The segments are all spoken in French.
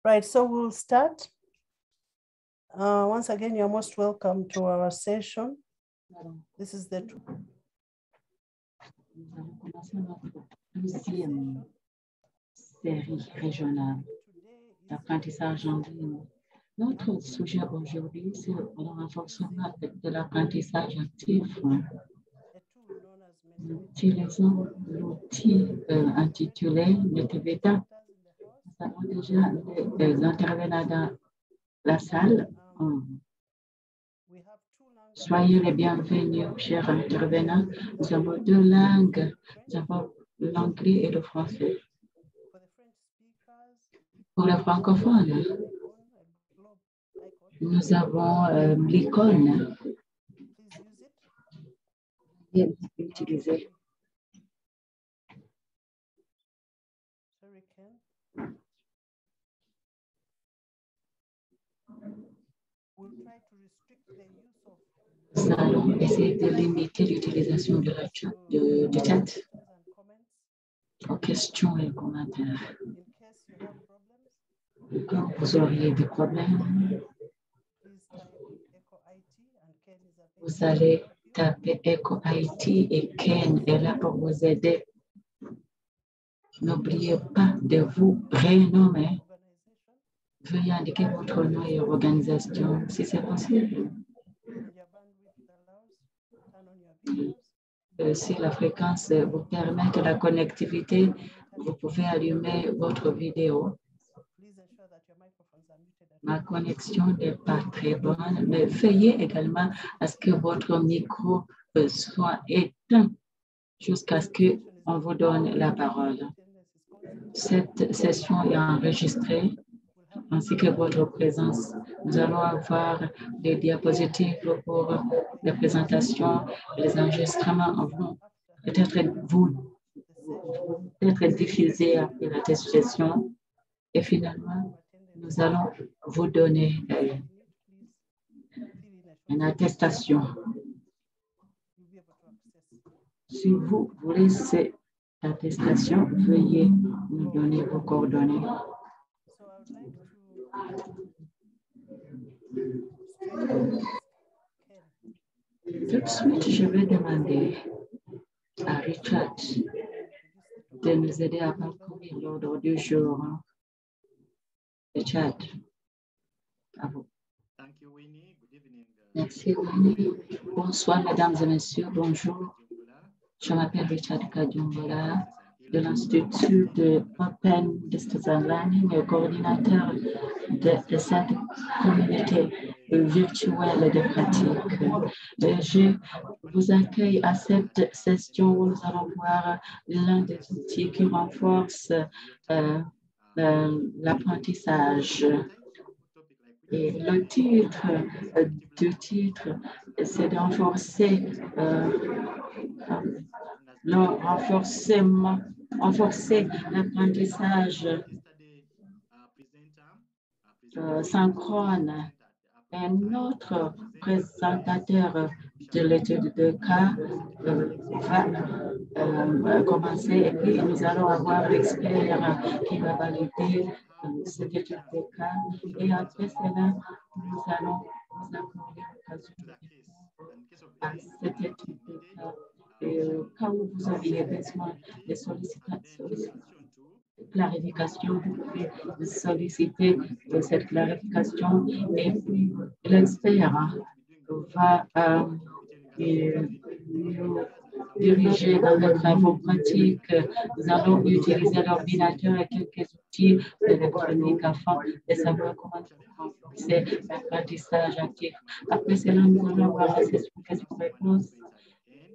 Right, so we'll start. Once again, you're most welcome to our session. This is the Nous allons commencer notre deuxième série régionale d'apprentissage en ligne. Notre sujet aujourd'hui, c'est le renforcement de l'apprentissage actif. Nous utilisons l'outil intitulé Metavita. Nous avons déjà des intervenants dans la salle. Soyez les bienvenus, chers intervenants. Nous avons deux langues. Nous avons l'anglais et le français. Pour les francophones, nous avons l'icône. Utilisez. Nous allons essayer de limiter l'utilisation du chat aux questions et commentaires. Quand vous auriez des problèmes, vous allez taper Echo IT et Ken est là pour vous aider. N'oubliez pas de vous prénommer. Veuillez indiquer votre nom et organisation si c'est possible. Si la fréquence vous permet de la connectivité, vous pouvez allumer votre vidéo. Ma connexion n'est pas très bonne, mais veillez également à ce que votre micro soit éteint jusqu'à ce qu'on vous donne la parole. Cette session est enregistrée, ainsi que votre présence. Nous allons avoir des diapositives pour les présentations. Les enregistrements vont peut-être être diffusés après la session. Et finalement, nous allons vous donner une attestation. Si vous voulez cette attestation, veuillez nous donner vos coordonnées. Tout de suite, je vais demander à Richard de nous aider à parcourir l'ordre du jour. Richard, à vous. Merci, Winnie. Bonsoir, mesdames et messieurs. Bonjour. Je m'appelle Richard Kadjumbola de l'Institut de Open Distance Learning et coordinateur de cette communauté virtuelle de pratique. Je vous accueille à cette session où nous allons voir l'un des outils qui renforce l'apprentissage. Et le titre du titre, c'est de renforcer l'apprentissage synchrone. Et notre présentateur de l'étude de cas va commencer et puis nous allons avoir l'expert qui va valider cette étude de cas. Et après cela, nous allons vous accorder l'occasion à cette étude de cas. Et quand vous auriez besoin de clarification, vous pouvez solliciter cette clarification et puis l'expert va nous dirigés dans les travaux pratiques. Nous allons utiliser l'ordinateur et quelques outils électroniques afin de savoir comment renforcer l'apprentissage actif. Après cela, nous allons avoir la session questions-réponses.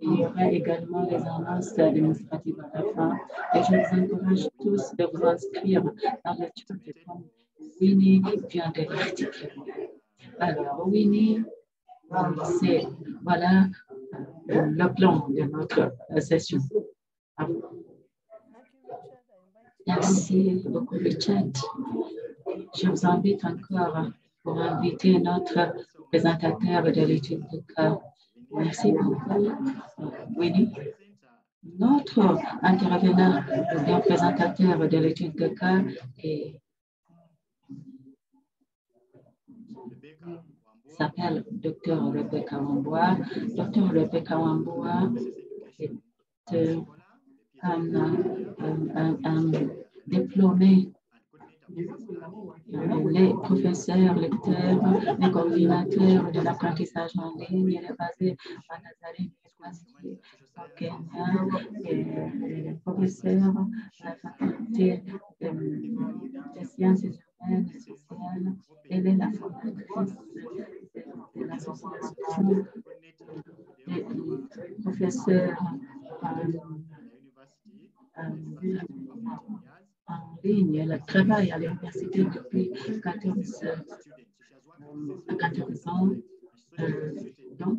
Il y aura également les annonces administratives à la fin. Et je vous encourage tous de vous inscrire dans le chat comme Winnie vient de l'article. Alors, Winnie, c'est voilà le plan de notre session. Merci beaucoup, Richard. Je vous invite encore pour inviter notre présentateur de l'étude de cas. Merci beaucoup, Winnie. Notre intervenant, le présentateur de l'étude de cas s'appelle Dr. Rebecca Wambua. Dr. Rebecca Wambua est un diplômé. Les professeurs, lecteurs, les coordinateurs de l'apprentissage en ligne. Il est basé à Nazareth University au Kenya. Et les professeurs à la faculté des sciences humaines et sociales. Elle est la fondatrice de l'association des professeurs en ligne. Elle travaille à l'université depuis 14 ans. Donc,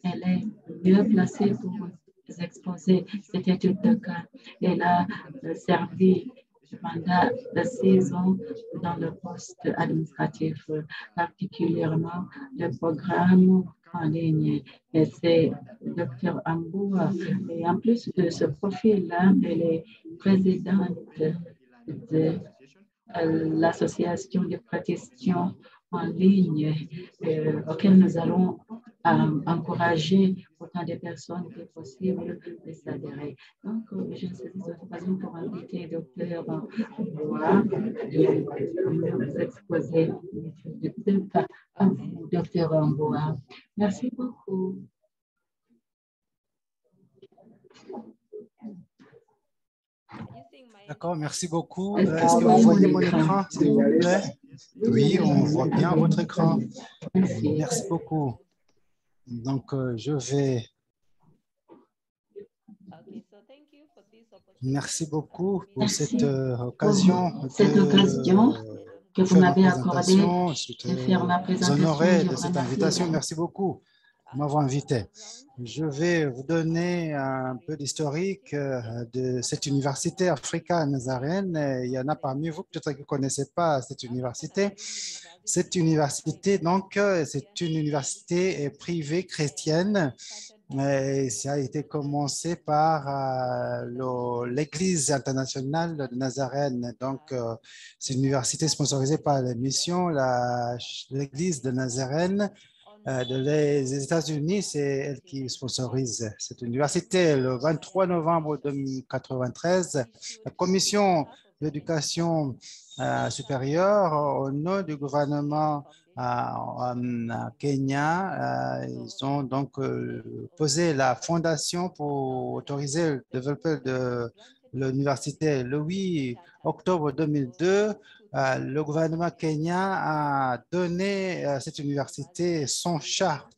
elle est mieux placée pour vous exposer cette étude de cas. Elle a servi pendant 6 ans dans le poste administratif, particulièrement le programme en ligne. Et c'est Dr. Amboua. Et en plus de ce profil-là, elle est présidente de l'association des praticiens en ligne auquel nous allons encourager autant de personnes que possible de s'adhérer. Donc, je saisis cette occasion pour inviter Dr. Amboua de nous exposer l'étude de cas. À vous, Dr. Amboua. Merci beaucoup. D'accord, merci beaucoup. Est-ce que vous voyez mon écran, s'il vous plaît? Oui, on voit bien votre écran. Merci beaucoup. Donc, je vais... Merci beaucoup pour cette occasion que vous m'avez accordée de faire ma présentation. Honoré de cette invitation. Merci beaucoup de m'avoir invité. Je vais vous donner un peu d'historique de cette université Africa Nazarene. Il y en a parmi vous peut-être qui ne connaissez pas cette université. Cette université, donc, c'est une université privée chrétienne. Et ça a été commencé par l'Église internationale de Nazarene. Donc, c'est une université sponsorisée par la mission, l'Église de Nazarene des États-Unis. C'est elle qui sponsorise cette université. Le 23 novembre 2093, la Commission d'éducation supérieure, au nom du gouvernement en Kenya, ils ont donc posé la fondation pour autoriser le développement de l'université. Le 8 octobre 2002, le gouvernement kenyan a donné à cette université son chartre.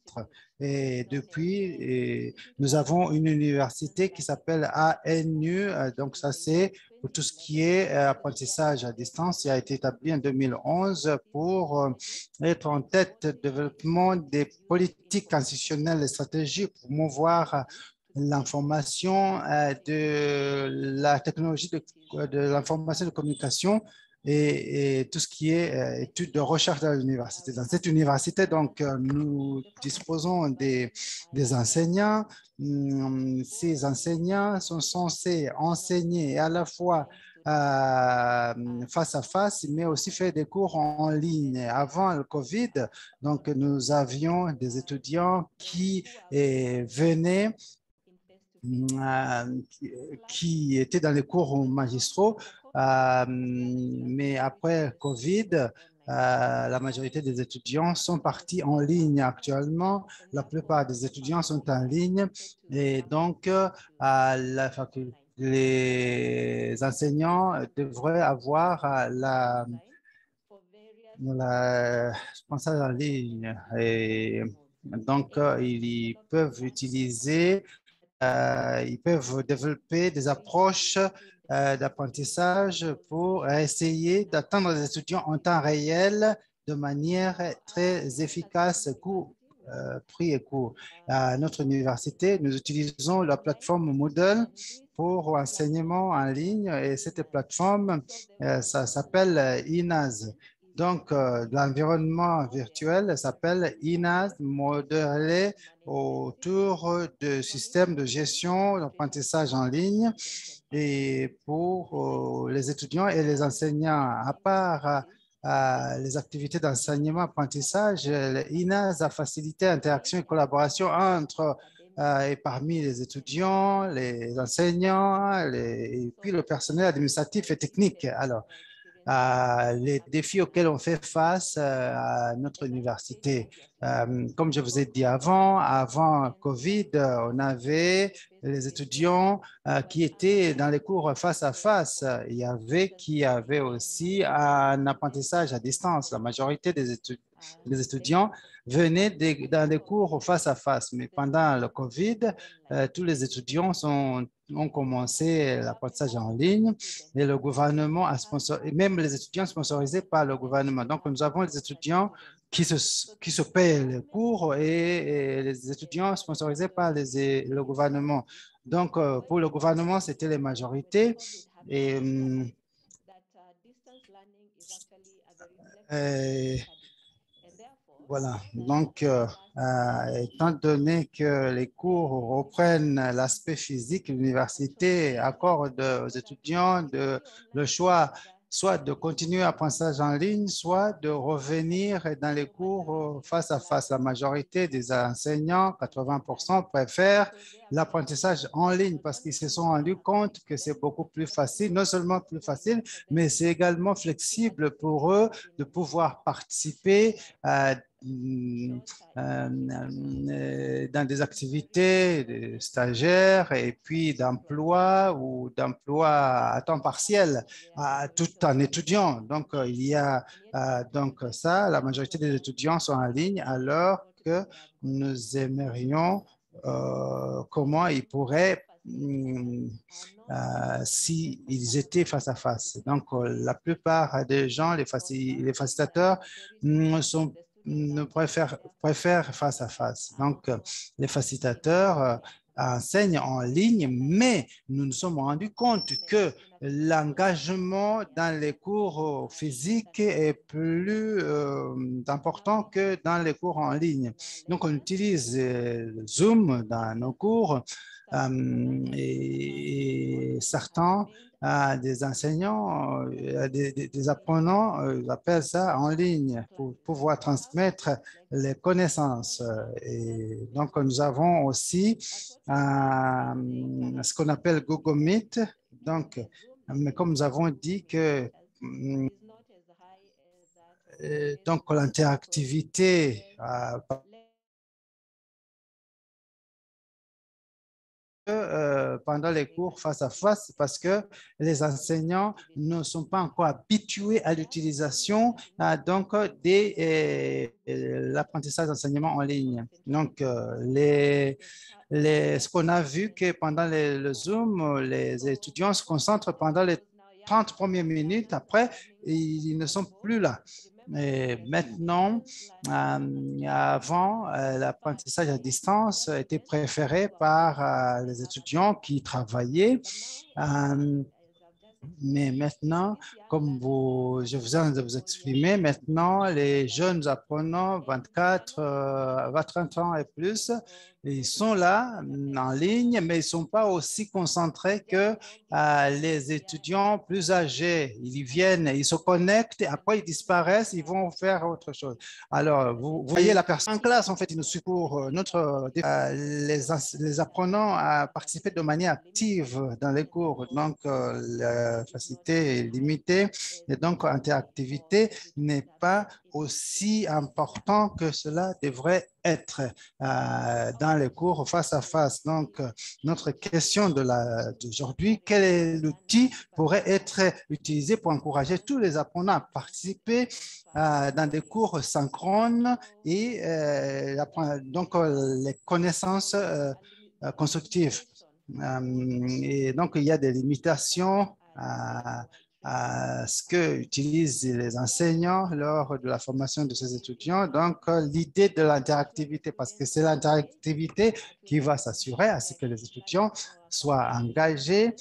Et depuis, nous avons une université qui s'appelle ANU. Donc, ça, c'est pour tout ce qui est apprentissage à distance. Il a été établi en 2011 pour être en tête de développement des politiques institutionnelles et stratégiques pour promouvoir l'information de la technologie de l'information et de communication et tout ce qui est études de recherche dans l'université. Dans cette université, donc, nous disposons des enseignants. Ces enseignants sont censés enseigner à la fois face à face, mais aussi faire des cours en ligne. Avant le COVID, donc, nous avions des étudiants qui venaient qui étaient dans les cours magistraux, mais après COVID, la majorité des étudiants sont partis en ligne actuellement. La plupart des étudiants sont en ligne et donc à la faculté, les enseignants devraient avoir je pense en ligne. Et donc, ils peuvent ils peuvent développer des approches d'apprentissage pour essayer d'atteindre les étudiants en temps réel de manière très efficace, prix et coût. À notre université, nous utilisons la plateforme Moodle pour enseignement en ligne et cette plateforme, ça s'appelle INAS. Donc, l'environnement virtuel s'appelle INAS, modélé autour de systèmes de gestion d'apprentissage en ligne et pour les étudiants et les enseignants. À part les activités d'enseignement-apprentissage, l'INAS a facilité l'interaction et collaboration entre et parmi les étudiants, les enseignants et puis le personnel administratif et technique. Alors, les défis auxquels on fait face à notre université. Comme je vous ai dit avant COVID, on avait les étudiants qui étaient dans les cours face à face. Il y avait qui avaient aussi un apprentissage à distance. La majorité des étudiants venaient dans des cours face à face. Mais pendant le COVID, tous les étudiants ont commencé l'apprentissage en ligne et le gouvernement a sponsorisé, même les étudiants sponsorisés par le gouvernement. Donc, nous avons les étudiants qui se payent les cours et les étudiants sponsorisés par le gouvernement. Donc, pour le gouvernement, c'était les majorités. Et, et voilà. Donc, étant donné que les cours reprennent l'aspect physique, l'université accorde aux étudiants le choix soit de continuer l'apprentissage en ligne, soit de revenir dans les cours face à face. La majorité des enseignants, 80%, préfèrent l'apprentissage en ligne parce qu'ils se sont rendus compte que c'est beaucoup plus facile, non seulement plus facile, mais c'est également flexible pour eux de pouvoir participer à dans des activités de stagiaires et puis d'emploi ou d'emploi à temps partiel, tout en étudiant. Donc, il y a donc ça, la majorité des étudiants sont en ligne alors que nous aimerions comment ils pourraient s'ils étaient face à face. Donc, la plupart des gens, les facilitateurs, préfèrent face à face. Donc, les facilitateurs enseignent en ligne, mais nous nous sommes rendus compte que l'engagement dans les cours physiques est plus important que dans les cours en ligne. Donc, on utilise Zoom dans nos cours et certains des enseignants, des apprenants, appellent ça en ligne pour pouvoir transmettre les connaissances. Et donc, nous avons aussi ce qu'on appelle Google Meet. Donc, mais comme nous avons dit que donc l'interactivité pendant les cours face à face parce que les enseignants ne sont pas encore habitués à l'utilisation donc l'apprentissage d'enseignement en ligne. Donc, ce qu'on a vu que pendant le Zoom, les étudiants se concentrent pendant les 30 premières minutes. Après, ils ne sont plus là. Et maintenant, avant, l'apprentissage à distance était préféré par les étudiants qui travaillaient. Mais maintenant, comme je vous ai de vous exprimer, maintenant, les jeunes apprenants, 24, 30 ans et plus, Ils sont là en ligne, mais ils ne sont pas aussi concentrés que les étudiants plus âgés. Ils viennent, ils se connectent, après ils disparaissent, ils vont faire autre chose. Alors, vous voyez la personne en classe, en fait, il nous suit pour les apprenants à participer de manière active dans les cours. Donc, la facilité est limitée et donc interactivité n'est pas aussi important que cela devrait être dans les cours face à face. Donc, notre question d'aujourd'hui, quel est l'outil pourrait être utilisé pour encourager tous les apprenants à participer dans des cours synchrones et donc les connaissances constructives. Et donc, il y a des limitations à ce que utilisent les enseignants lors de la formation de ces étudiants. Donc, l'idée de l'interactivité, parce que c'est l'interactivité qui va s'assurer à ce que les étudiants soient engagés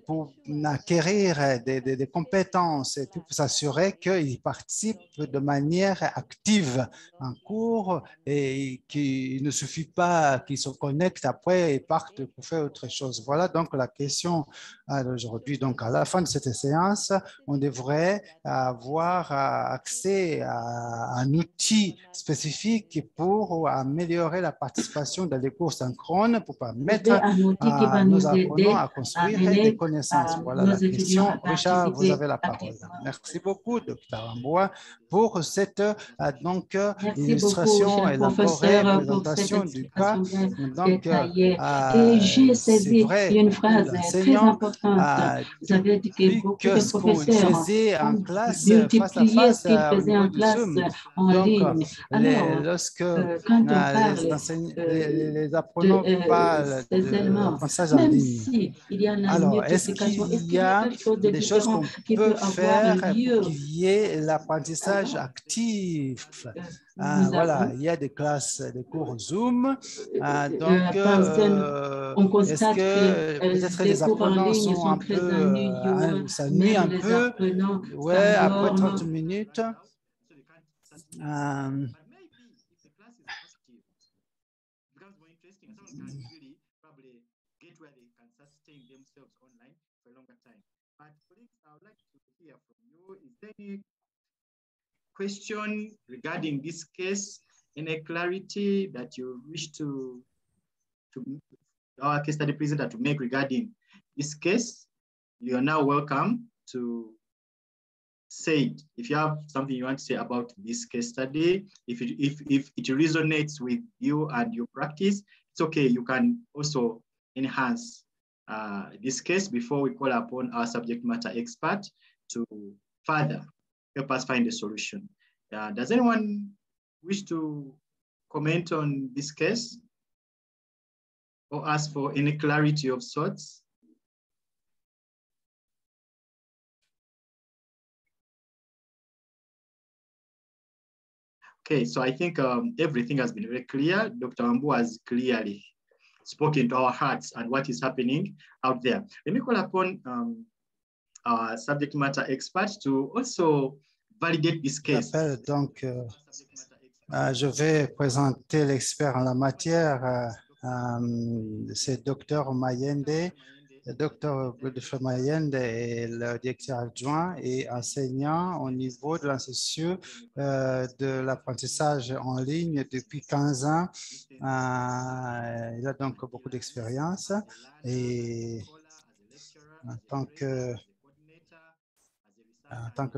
pour acquérir des compétences et puis pour s'assurer qu'ils participent de manière active en cours et qu'il ne suffit pas qu'ils se connectent après et partent pour faire autre chose. Voilà donc la question d'aujourd'hui. Donc, à la fin de cette séance, on devrait avoir accès à un outil spécifique pour améliorer la participation dans les cours synchrones pour permettre un outil qui va à nos nous apprenants aider à à construire des amener connaissances. Voilà nos la étudiants à question. Richard, vous participer avez la parole. activement. Merci beaucoup, Dr. Amboa, pour cette Merci beaucoup, illustration cher élaborée, professeur, pour cette présentation du cas. explication bien Donc, détaillée. Et j'ai c'est saisi vrai une pour phrase très l'enseignant. importante. Vous avez dit que Plus beaucoup que de ce qu'il professeurs faisait en ont classe, face à multiplié ce face, qu'ils au faisaient niveau en du classe Zoom. en Donc, ligne. Alors, lorsque quand on parle les de apprenants parlent ces éléments, d'apprentissage en même ligne, si il y en a une alors, est-ce multiplication, est-ce qu'il y qu'il y a a quelque chose de des choses différent qu'on qui peut peut avoir faire pour lieu? qu'il y ait l'apprentissage actif? Nous Voilà, avons il y a des classes, des cours Zoom. Donc, on est-ce constate que que peut-être des les cours en apprenants ligne sont sont un très peu, ennuyeux, s'ennuient même un les peu? apprenants Ouais, après 30 s'endorment. minutes. Question regarding this case, any clarity that you wish to our case study presenter to make regarding this case? You are now welcome to say it. If you have something you want to say about this case study, if it resonates with you and your practice, it's okay. You can also enhance this case before we call upon our subject matter expert to further help us find a solution. Does anyone wish to comment on this case or ask for any clarity of sorts? Okay, so I think everything has been very clear. Dr. Ambu has clearly spoken to our hearts and what is happening out there. Let me call upon our subject matter experts to also validate this case. Donc, je vais présenter l'expert en la matière, c'est Dr. Mayende. Le Dr. Godfrey Mayende est le directeur adjoint et enseignant au niveau de l'Institut de l'apprentissage en ligne depuis 15 ans. Il a donc beaucoup d'expérience et en tant que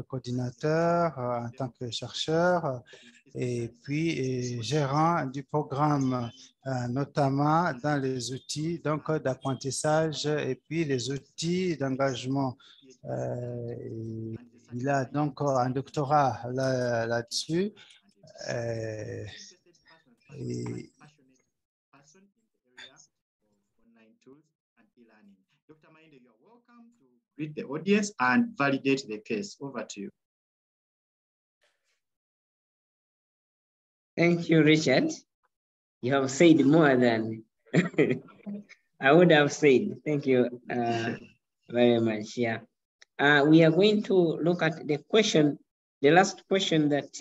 coordinateur, en tant que chercheur, et puis gérant du programme, notamment dans les outils d'apprentissage et puis les outils d'engagement. Il a donc un doctorat là-dessus. Dr. Mayende, you are welcome to greet the audience and validate the case. Over to you. Thank you, Richard. You have said more than I would have said. Thank you very much. Yeah. We are going to look at the question, the last question that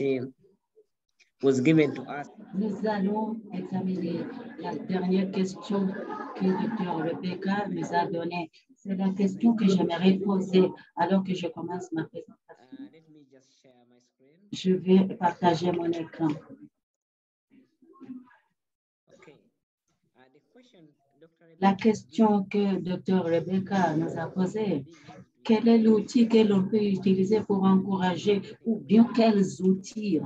was given to us. Nous allons examiner la dernière question que Dr. Rebecca nous a donnée. C'est la question que j'aimerais poser alors que je commence ma présentation. Let me just share my screen. Je vais partager mon écran. Okay. The question, Dr. La question que Dr. Rebecca nous a posée, quel est l'outil que l'on peut utiliser pour encourager, ou bien quels outils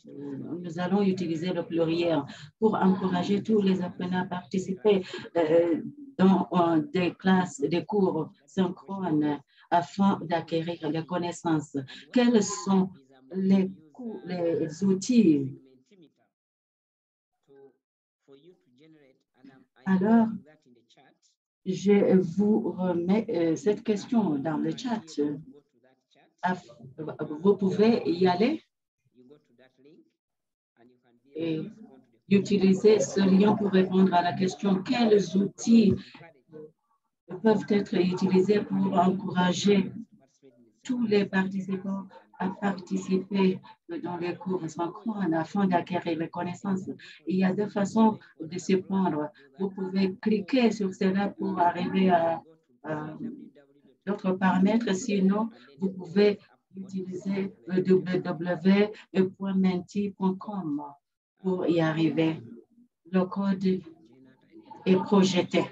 nous allons utiliser le pluriel pour encourager tous les apprenants à participer dans des classes, des cours synchrones afin d'acquérir des connaissances. Quels sont les outils? Alors, je vous remets cette question dans le chat. Vous pouvez y aller et utiliser ce lien pour répondre à la question. Quels outils peuvent être utilisés pour encourager tous les participants à participer dans les cours synchrones afin d'acquérir les connaissances? Il y a deux façons de s'y prendre. Vous pouvez cliquer sur cela pour arriver à d'autres paramètres. Sinon, vous pouvez utiliser www.menti.com pour y arriver. Le code est projeté.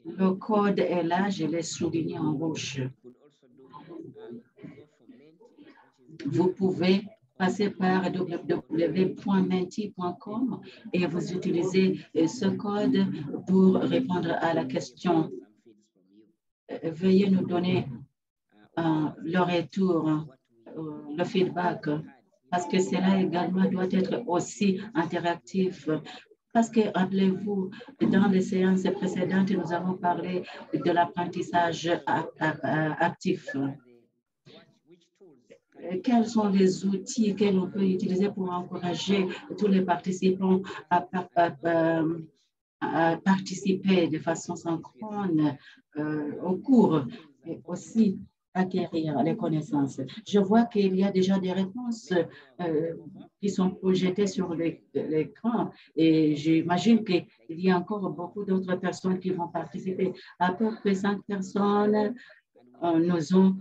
Le code est là, je l'ai souligné en rouge. Vous pouvez passer par www.menti.com et vous utilisez ce code pour répondre à la question. Veuillez nous donner le retour, le feedback, parce que cela également doit être aussi interactif. Parce que, rappelez-vous, dans les séances précédentes, nous avons parlé de l'apprentissage actif. Quels sont les outils que l'on peut utiliser pour encourager tous les participants à participer de façon synchrone au cours et aussi acquérir les connaissances? Je vois qu'il y a déjà des réponses qui sont projetées sur l'écran et j'imagine qu'il y a encore beaucoup d'autres personnes qui vont participer. À peu près 5 personnes nous ont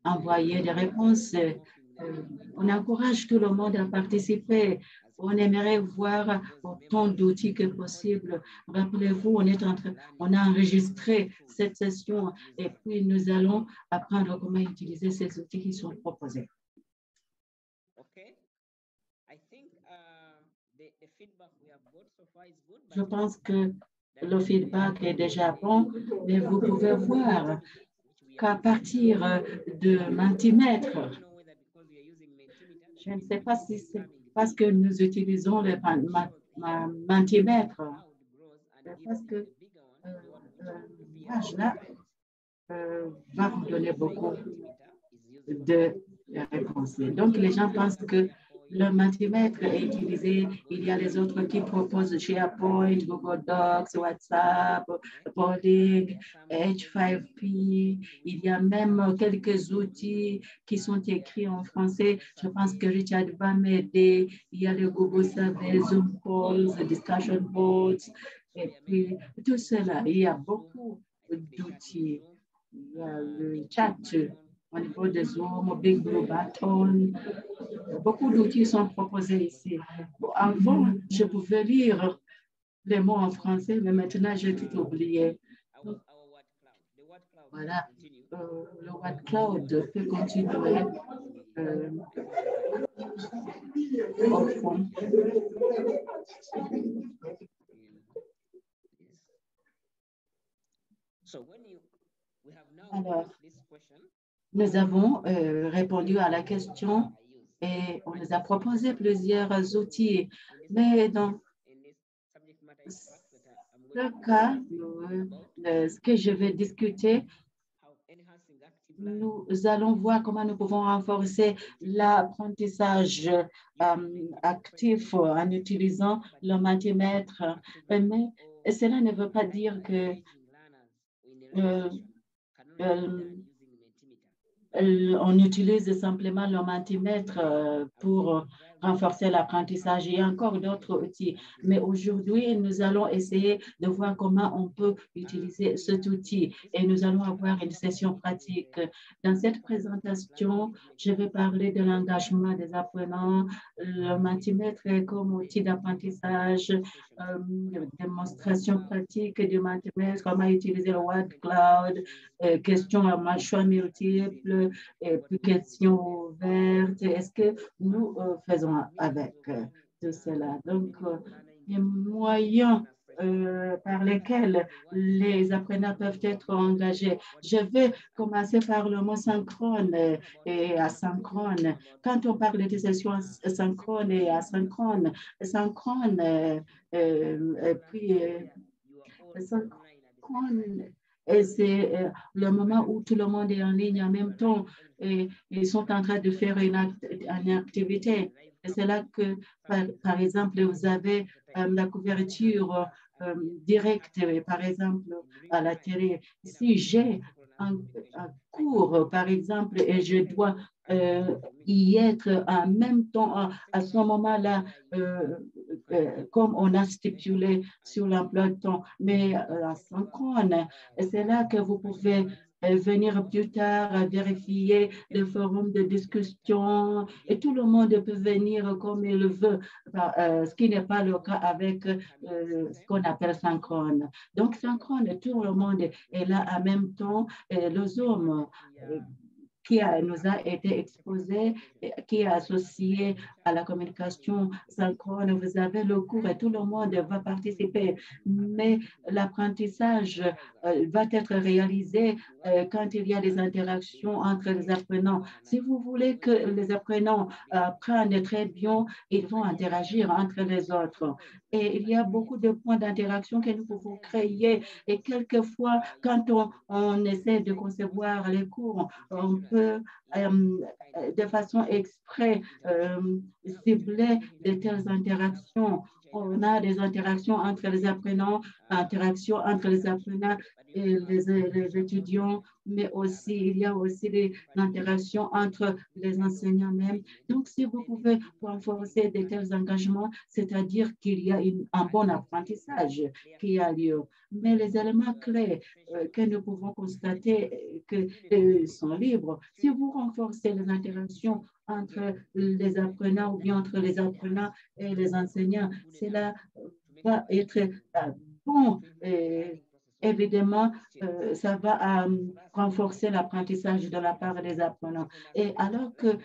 envoyé des réponses. On encourage tout le monde à participer. On aimerait voir autant d'outils que possible. Rappelez-vous, on a enregistré cette session et puis nous allons apprendre comment utiliser ces outils qui sont proposés. Je pense que le feedback est déjà bon, mais vous pouvez voir qu'à partir de Mentimeter, je ne sais pas si c'est parce que nous utilisons le Mentimeter, parce que l'image là va vous donner beaucoup de réponses. Donc, les gens pensent que le Mentimeter est utilisé. Il y a les autres qui proposent SharePoint, Google Docs, WhatsApp, Boarding, H5P. Il y a même quelques outils qui sont écrits en français. Je pense que Richard va m'aider. Il y a le Google Survey, Zoom Calls, Discussion Boards. Et puis, tout cela, il y a beaucoup d'outils. Il y a le chat au niveau de Zoom, Big Blue Button. Beaucoup d'outils sont proposés ici. Avant, je pouvais lire les mots en français, mais maintenant, j'ai tout oublié. Voilà, le Word Cloud peut continuer au fond. Alors, nous avons répondu à la question et on nous a proposé plusieurs outils. Mais dans ce cas, ce que je vais discuter, nous allons voir comment nous pouvons renforcer l'apprentissage actif en utilisant le Mentimeter. Mais cela ne veut pas dire que on utilise simplement le multimètre pour renforcer l'apprentissage. Il y a encore d'autres outils, mais aujourd'hui, nous allons essayer de voir comment on peut utiliser cet outil et nous allons avoir une session pratique. Dans cette présentation, je vais parler de l'engagement des apprenants, le multimètre comme outil d'apprentissage, démonstration pratique du multimètre, comment utiliser le Word Cloud, questions à choix multiples, et puis questions ouvertes. Est-ce que nous faisons avec tout cela? Donc, les moyens par lesquels les apprenants peuvent être engagés. Je vais commencer par le mot synchrone et asynchrone. Quand on parle de sessions synchrone et asynchrone, synchrone, puis synchrone, et c'est le moment où tout le monde est en ligne en même temps et ils sont en train de faire une activité. Et c'est là que, par exemple, vous avez la couverture directe, par exemple, à la télé. Si j'ai un cours, par exemple, et je dois y être en même temps, à ce moment-là, comme on a stipulé sur l'emploi de temps, mais asynchrone, c'est là que vous pouvez venir plus tard vérifier les forums de discussion et tout le monde peut venir comme il veut, ce qui n'est pas le cas avec ce qu'on appelle synchrone. Donc, synchrone, tout le monde est là en même temps. Le Zoom qui nous a été exposé, qui est associé à la communication synchrone. Vous avez le cours et tout le monde va participer, mais l'apprentissage va être réalisé quand il y a des interactions entre les apprenants. Si vous voulez que les apprenants apprennent très bien, ils vont interagir entre les autres. Et il y a beaucoup de points d'interaction que nous pouvons créer. Et quelquefois, quand on essaie de concevoir les cours, on peut de façon exprès cibler de telles interactions. On a des interactions entre les apprenants, interactions entre les apprenants et les étudiants, mais aussi, il y a aussi des interactions entre les enseignants même. Donc, si vous pouvez renforcer de tels engagements, c'est-à-dire qu'il y a un bon apprentissage qui a lieu. Mais les éléments clés que nous pouvons constater que sont libres, si vous renforcez les interactions entre les apprenants ou bien entre les apprenants et les enseignants, cela va être bon. Évidemment, ça va renforcer l'apprentissage de la part des apprenants. Et alors que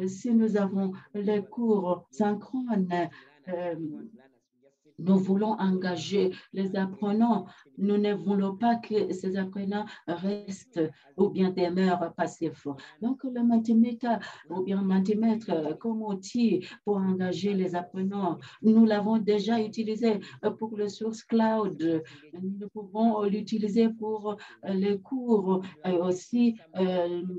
si nous avons les cours synchrones, nous voulons engager les apprenants. Nous ne voulons pas que ces apprenants restent ou bien demeurent passifs. Donc, le multimètre ou bien multimètre comme outil pour engager les apprenants, nous l'avons déjà utilisé pour le source cloud. Nous pouvons l'utiliser pour les cours et aussi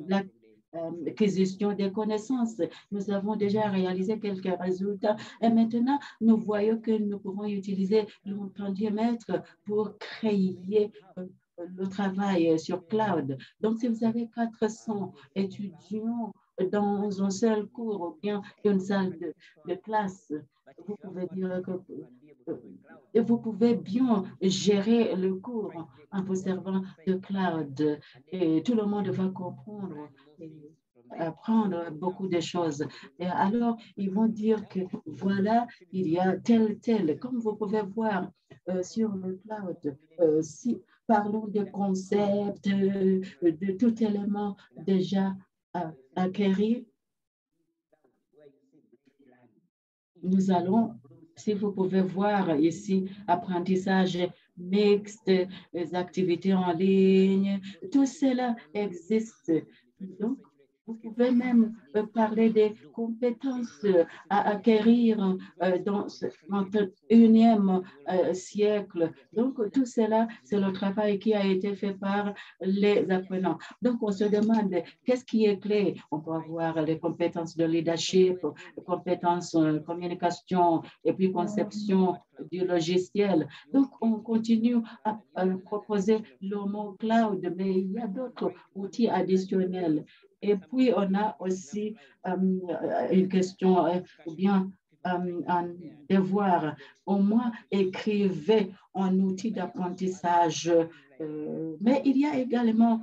l'acquisition des connaissances. Nous avons déjà réalisé quelques résultats et maintenant, nous voyons que nous pouvons utiliser le multimètre pour créer le travail sur cloud. Donc, si vous avez 400 étudiants dans un seul cours ou bien une salle de classe, vous pouvez dire que vous pouvez bien gérer le cours en vous servant de cloud et tout le monde va comprendre et apprendre beaucoup de choses. Et alors, ils vont dire que voilà, il y a tel. Comme vous pouvez voir sur le cloud, si parlons de concepts, de tout élément déjà acquéri, nous allons, si vous pouvez voir ici, apprentissage mixte, les activités en ligne, tout cela existe. Donc, vous pouvez même parler des compétences à acquérir dans ce 21e siècle. Donc, tout cela, c'est le travail qui a été fait par les apprenants. Donc, on se demande qu'est-ce qui est clé. On peut avoir les compétences de leadership, les compétences de communication et puis conception du logiciel. Donc, on continue à proposer le mot cloud, mais il y a d'autres outils additionnels. Et puis, on a aussi une question ou bien un devoir. Au moins, écrivez un outil d'apprentissage. Mais il y a également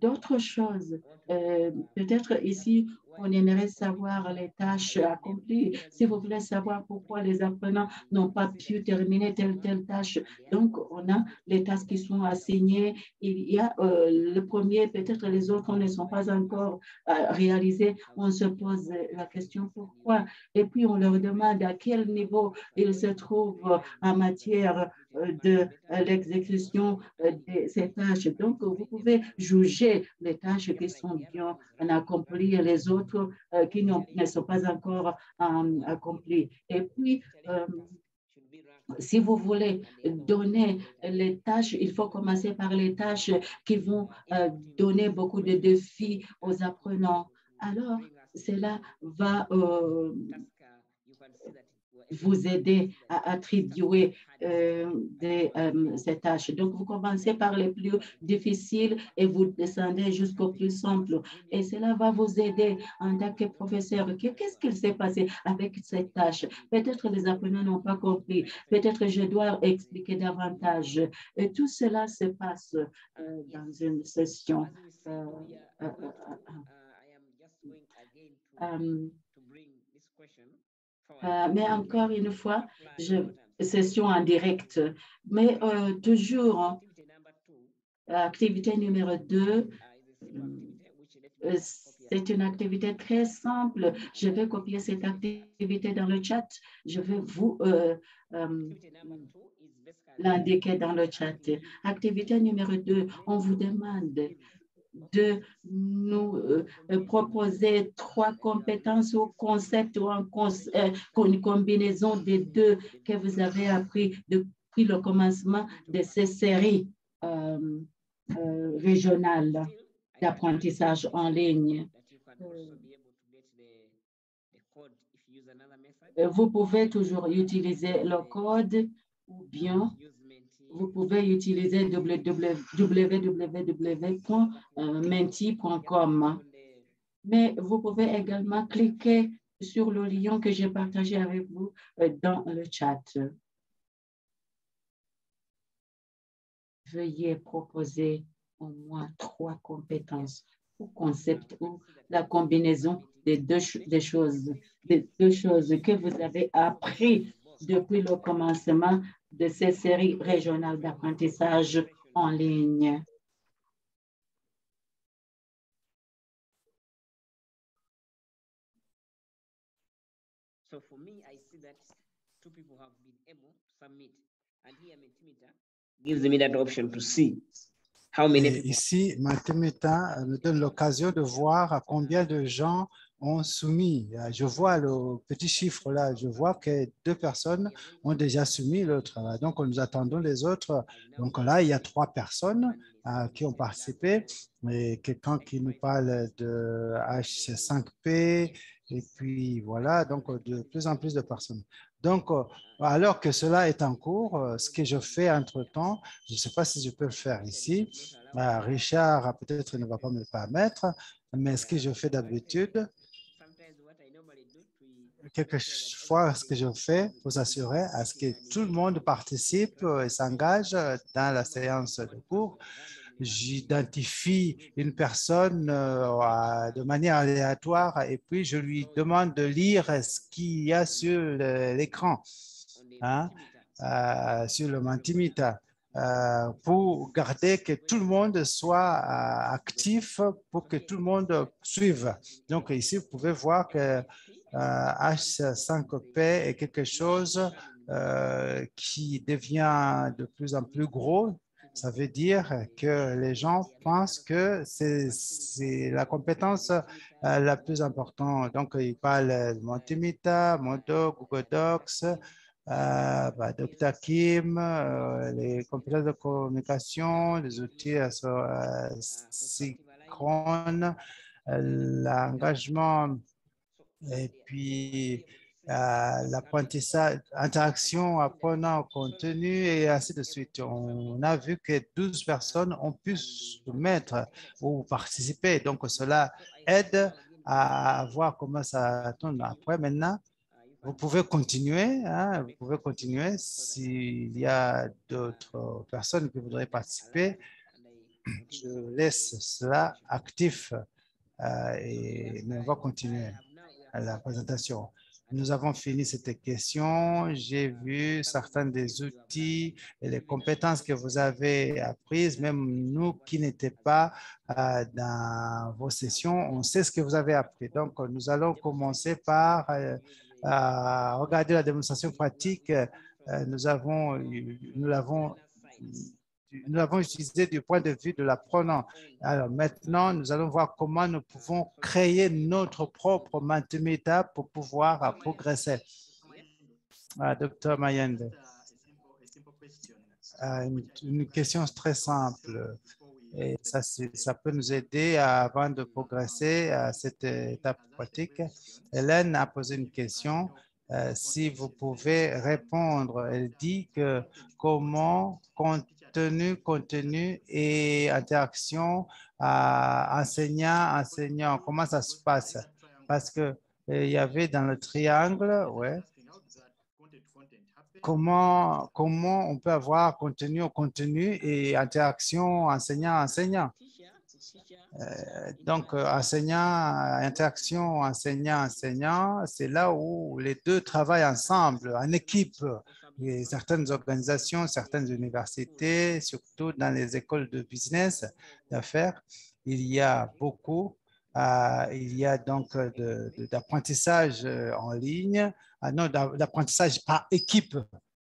d'autres choses. Peut-être ici, on aimerait savoir les tâches accomplies. Si vous voulez savoir pourquoi les apprenants n'ont pas pu terminer telle tâche, donc on a les tâches qui sont assignées. Il y a le premier, peut-être les autres ne sont pas encore réalisées. On se pose la question pourquoi. Et puis on leur demande à quel niveau ils se trouvent en matière de l'exécution de ces tâches. Donc, vous pouvez juger les tâches qui sont bien accomplies et les autres qui ne sont pas encore accomplies. Et puis, si vous voulez donner les tâches, il faut commencer par les tâches qui vont donner beaucoup de défis aux apprenants. Alors, cela va vous aider à attribuer ces tâches. Donc, vous commencez par les plus difficiles et vous descendez jusqu'au plus simple. Et cela va vous aider en tant que professeur. Qu'est-ce qu'il s'est passé avec cette tâche? Peut-être les apprenants n'ont pas compris. Peut-être je dois expliquer davantage. Et tout cela se passe dans une session. Mais encore une fois, session en direct. Mais toujours, activité numéro 2, c'est une activité très simple. Je vais copier cette activité dans le chat. Je vais vous l'indiquer dans le chat. Activité numéro 2, on vous demande de nous proposer 3 compétences ou concepts ou une combinaison des 2 que vous avez appris depuis le commencement de ces séries régionales d'apprentissage en ligne. Vous pouvez toujours utiliser le code ou bien vous pouvez utiliser www.menti.com. Mais vous pouvez également cliquer sur le lien que j'ai partagé avec vous dans le chat. Veuillez proposer au moins 3 compétences ou concepts ou la combinaison des deux choses que vous avez appris depuis le commencement de ces séries régionales d'apprentissage en ligne. So for me, I see that 2 people have been able to submit, and here Mentimeter gives me that option to see how many. Et ici, Mentimeter me donne l'occasion de voir à combien de gens ont soumis. Je vois le petit chiffre là, je vois que 2 personnes ont déjà soumis le travail. Donc, nous attendons les autres. Donc là, il y a 3 personnes qui ont participé. Et quelqu'un qui nous parle de H5P. Et puis voilà, donc de plus en plus de personnes. Donc, alors que cela est en cours, ce que je fais entre-temps, je ne sais pas si je peux le faire ici. Richard peut-être ne va pas me le permettre, mais ce que je fais d'habitude, quelquefois, ce que je fais pour s'assurer à ce que tout le monde participe et s'engage dans la séance de cours, j'identifie une personne de manière aléatoire et puis je lui demande de lire ce qu'il y a sur l'écran, hein, sur le Mentimeter, pour garder que tout le monde soit actif, pour que tout le monde suive. Donc ici, vous pouvez voir que H5P est quelque chose qui devient de plus en plus gros. Ça veut dire que les gens pensent que c'est la compétence la plus importante. Donc, ils parlent de Mentimeter, Modo, Google Docs, Dr. Kim, les compétences de communication, les outils synchrones, l'engagement et puis l'apprentissage, interaction, apprenant, contenu et ainsi de suite. On a vu que 12 personnes ont pu se mettre ou participer. Donc, cela aide à voir comment ça tourne. Après, maintenant, vous pouvez continuer. Hein, vous pouvez continuer. S'il y a d'autres personnes qui voudraient participer, je laisse cela actif et on va continuer à la présentation. Nous avons fini cette question. J'ai vu certains des outils et les compétences que vous avez apprises, même nous qui n'étaient pas dans vos sessions, on sait ce que vous avez appris. Donc, nous allons commencer par regarder la démonstration pratique. Nous l'avons utilisé du point de vue de l'apprenant. Alors maintenant, nous allons voir comment nous pouvons créer notre propre Mentimeter pour pouvoir progresser. Dr. Mayende, une question très simple. Et ça peut nous aider avant de progresser à cette étape pratique. Hélène a posé une question. Si vous pouvez répondre, elle dit que comment contenu et interaction enseignant, comment ça se passe? Parce que il y avait dans le triangle, ouais. Comment on peut avoir contenu au contenu et interaction enseignant-enseignant? Donc, interaction enseignant-enseignant, c'est là où les deux travaillent ensemble, en équipe. Et certaines organisations, certaines universités, surtout dans les écoles de business, d'affaires, il y a beaucoup. Il y a donc d'apprentissage en ligne, non, d'apprentissage par équipe.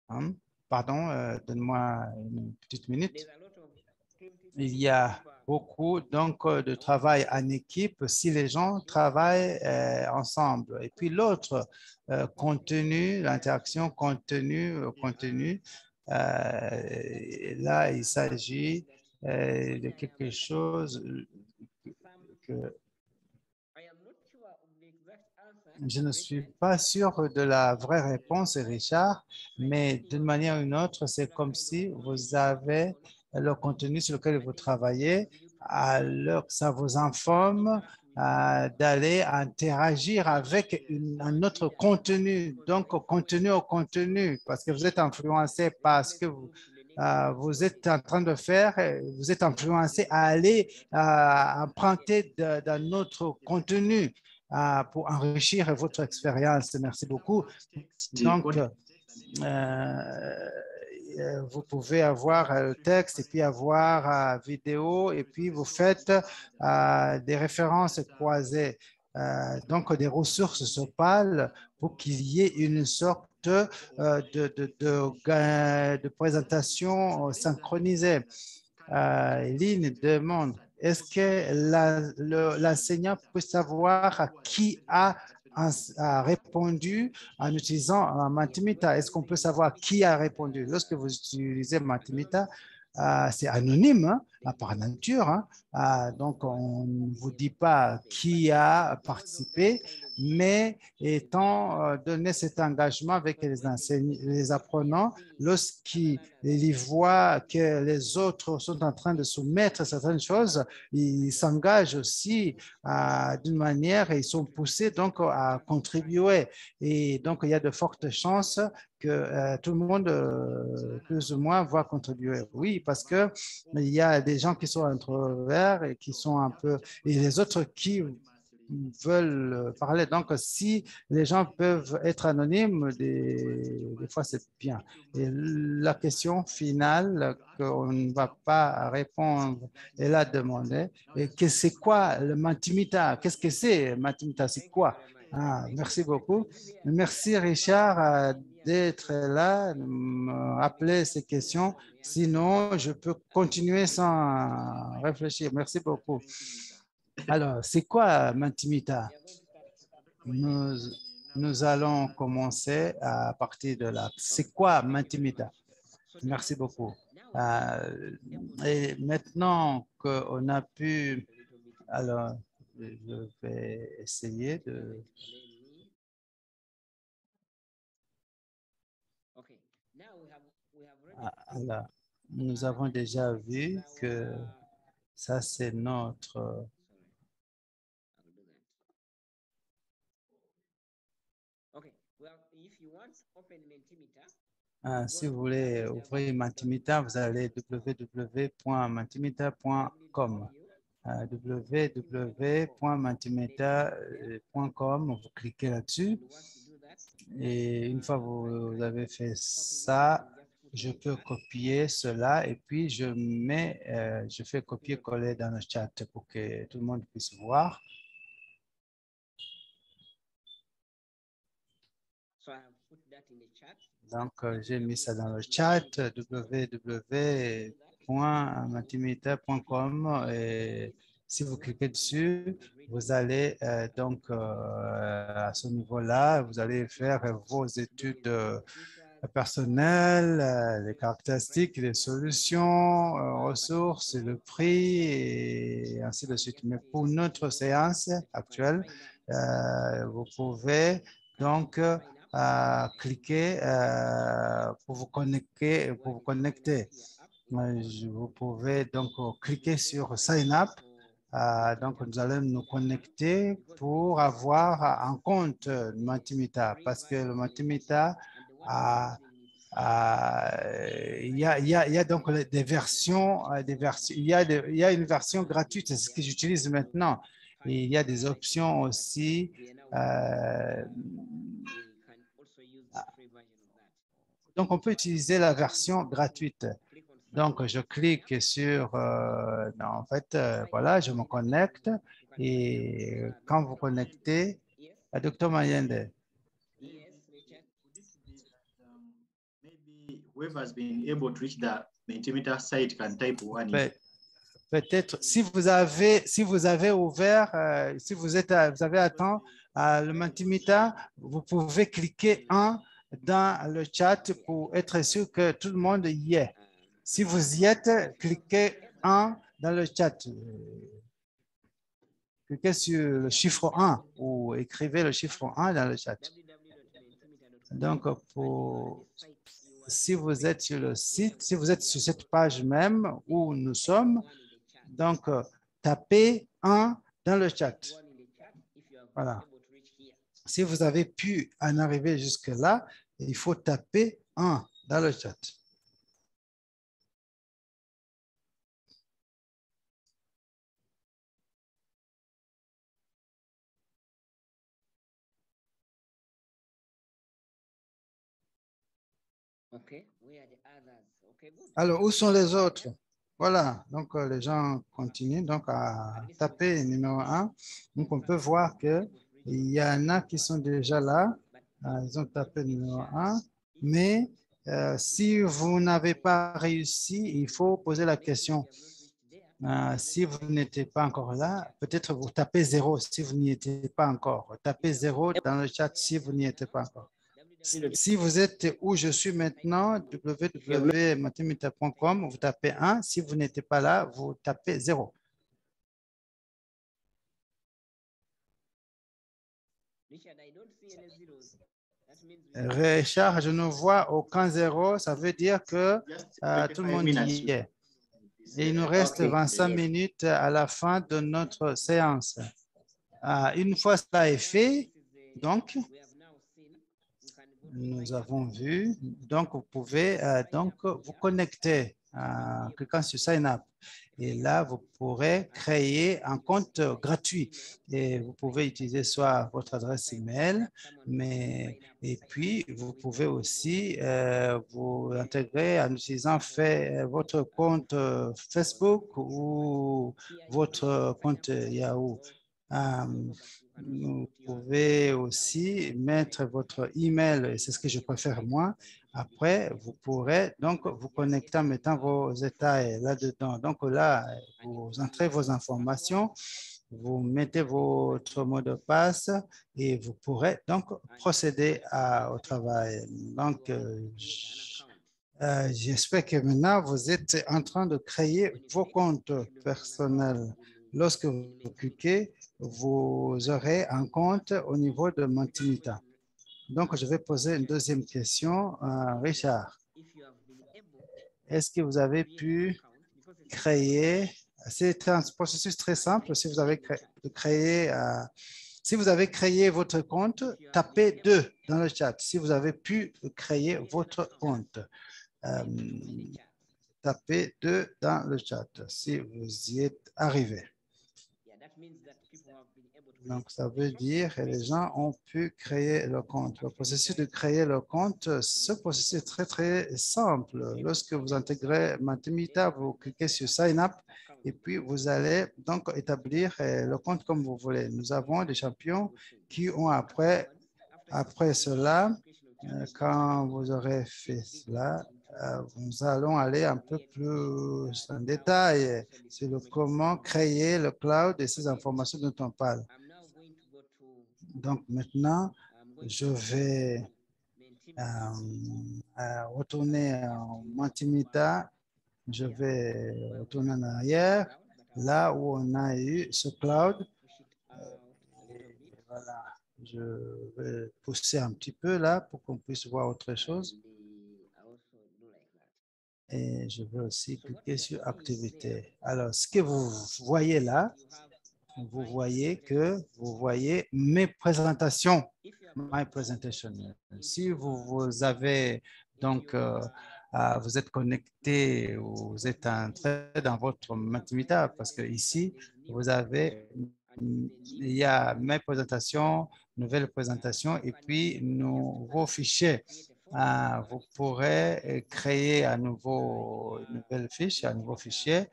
Hein. Pardon, donne-moi une petite minute. Il y a beaucoup donc de travail en équipe si les gens travaillent ensemble. Et puis l'autre contenu, l'interaction contenu, là il s'agit de quelque chose que je ne suis pas sûr de la vraie réponse, Richard, mais d'une manière ou d'une autre, c'est comme si vous avez le contenu sur lequel vous travaillez, alors ça vous informe d'aller interagir avec un autre contenu, donc contenu au contenu, parce que vous êtes influencé par ce que vous êtes en train de faire, vous êtes influencé à aller emprunter d'un autre contenu pour enrichir votre expérience. Merci beaucoup. Donc, vous pouvez avoir le texte et puis avoir vidéo et puis vous faites des références croisées. Donc, des ressources se parlent pour qu'il y ait une sorte de présentation synchronisée. Lynn demande, est-ce que l'enseignant peut savoir qui a répondu en utilisant Mentimeter? Est-ce qu'on peut savoir qui a répondu? Lorsque vous utilisez Mentimeter, c'est anonyme par nature. Donc, on ne vous dit pas qui a participé, mais étant donné cet engagement avec les apprenants, lorsqu'ils voient que les autres sont en train de soumettre certaines choses, ils s'engagent aussi d'une manière et ils sont poussés donc à contribuer. Et donc, il y a de fortes chances que tout le monde, plus ou moins, va contribuer. Oui, parce que il y a des gens qui sont introverts et qui sont un peu, et les autres qui veulent parler. Donc, si les gens peuvent être anonymes, des fois, c'est bien. Et la question finale qu'on ne va pas répondre, elle a demandé, c'est quoi le Mentimeter? Qu'est-ce que c'est, Mentimeter? C'est quoi? Merci beaucoup. Merci, Richard, d'être là, de me rappeler ces questions. Sinon, je peux continuer sans réfléchir. Merci beaucoup. Alors, c'est quoi Mentimeter? Nous allons commencer à partir de là. C'est quoi Mentimeter? Merci beaucoup. Et maintenant qu'on a pu, alors, je vais essayer de Alors, nous avons déjà vu que ça, c'est notre... si vous voulez ouvrir Mentimeter, vous allez www.mentimeter.com. www.mentimeter.com, vous cliquez là-dessus. Et une fois que vous avez fait ça, je peux copier cela et puis je fais copier-coller dans le chat pour que tout le monde puisse voir. Donc, j'ai mis ça dans le chat, www.mentimeter.com, et si vous cliquez dessus, vous allez à ce niveau-là, vous allez faire vos études personnelles, les caractéristiques, les solutions, ressources, le prix et ainsi de suite. Mais pour notre séance actuelle, vous pouvez donc cliquer pour vous connecter. Vous pouvez donc cliquer sur Sign Up. Donc, nous allons nous connecter pour avoir un compte Mentimeter parce que le Mentimeter il y a donc des versions, il y a une version gratuite, c'est ce que j'utilise maintenant. Et il y a des options aussi. Donc, on peut utiliser la version gratuite. Donc, je clique sur, en fait, voilà, je me connecte et quand vous connectez, Dr. Mayende. Maybe whoever's been able to reach the Mentimeter site can type one. Peut-être, si vous avez ouvert, si vous avez atteint le Mentimeter, vous pouvez cliquer 1 dans le chat pour être sûr que tout le monde y est. Si vous y êtes, cliquez 1 dans le chat. Cliquez sur le chiffre 1 ou écrivez le chiffre 1 dans le chat. Donc, si vous êtes sur le site, si vous êtes sur cette page même où nous sommes, donc tapez 1 dans le chat. Voilà. Si vous avez pu en arriver jusque-là, il faut taper 1 dans le chat. Alors, où sont les autres? Voilà, donc les gens continuent donc à taper numéro 1. Donc, on peut voir qu'il y en a qui sont déjà là. Ils ont tapé numéro 1. Mais si vous n'avez pas réussi, il faut poser la question. Si vous n'étiez pas encore là, peut-être vous tapez 0 si vous n'y étiez pas encore. Tapez 0 dans le chat si vous n'y étiez pas encore. Si vous êtes où je suis maintenant, www.mentimeter.com, vous tapez 1. Si vous n'étiez pas là, vous tapez 0. Richard, je ne vois aucun 0. Ça veut dire que tout le monde y est. Et il nous reste 25 minutes à la fin de notre séance. Une fois cela est fait, donc, nous avons vu, donc vous pouvez donc vous connecter en cliquant sur Sign Up. Et là, vous pourrez créer un compte gratuit. Et vous pouvez utiliser soit votre adresse email, et puis vous pouvez aussi vous intégrer en utilisant votre compte Facebook ou votre compte Yahoo. Vous pouvez aussi mettre votre email, et c'est ce que je préfère moi. Après, vous pourrez donc vous connecter en mettant vos détails là-dedans. Donc là, vous entrez vos informations, vous mettez votre mot de passe et vous pourrez donc procéder au travail. Donc, j'espère que maintenant, vous êtes en train de créer vos comptes personnels. Lorsque vous cliquez, vous aurez un compte au niveau de Mentimeter. Donc, je vais poser une deuxième question à Richard. est-ce que vous avez pu créer, c'est un processus très simple, si vous avez créé votre compte, tapez 2 dans le chat. Si vous avez pu créer votre compte, tapez 2 dans le chat si vous y êtes arrivé. Donc, ça veut dire que les gens ont pu créer leur compte. Le processus de créer leur compte, ce processus est très, très simple. Lorsque vous intégrez Mentimeter, vous cliquez sur Sign Up et puis vous allez donc établir le compte comme vous voulez. Nous avons des champions qui ont après cela, quand vous aurez fait cela, nous allons aller un peu plus en détail sur le comment créer le cloud et ces informations dont on parle. Donc maintenant, je vais retourner en Mentimeter. Je vais retourner en arrière, là où on a eu ce cloud. Et voilà, je vais pousser un petit peu là pour qu'on puisse voir autre chose. Et je vais aussi cliquer sur activité. Alors, ce que vous voyez là, vous voyez mes présentations, my presentation. Si vous avez donc, vous êtes connecté ou vous êtes entré dans votre Mentimeter parce que ici, vous avez, il y a mes présentations, nouvelles présentations et puis nouveaux fichiers. Vous pourrez créer une nouvelle fiche, un nouveau fichier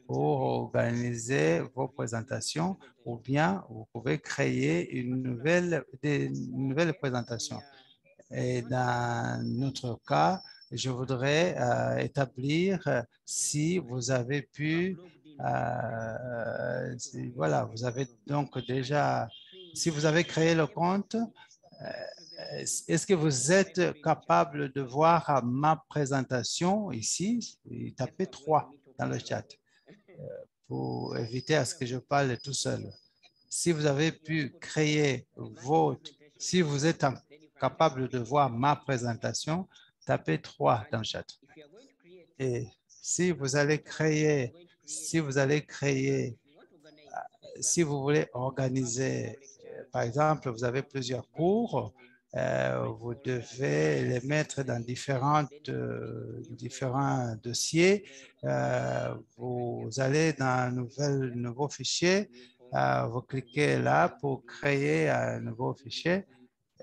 pour organiser vos présentations ou bien vous pouvez créer une nouvelle présentation. Et dans notre cas, je voudrais établir si vous avez pu, voilà, vous avez donc déjà, si vous avez créé le compte, est-ce que vous êtes capable de voir ma présentation ici? Tapez 3 dans le chat pour éviter à ce que je parle tout seul. Si vous avez pu créer si vous êtes capable de voir ma présentation, tapez 3 dans le chat. Et si vous voulez organiser, par exemple, vous avez plusieurs cours, vous devez les mettre dans différents dossiers. Vous allez dans un nouveau fichier, vous cliquez là pour créer un nouveau fichier,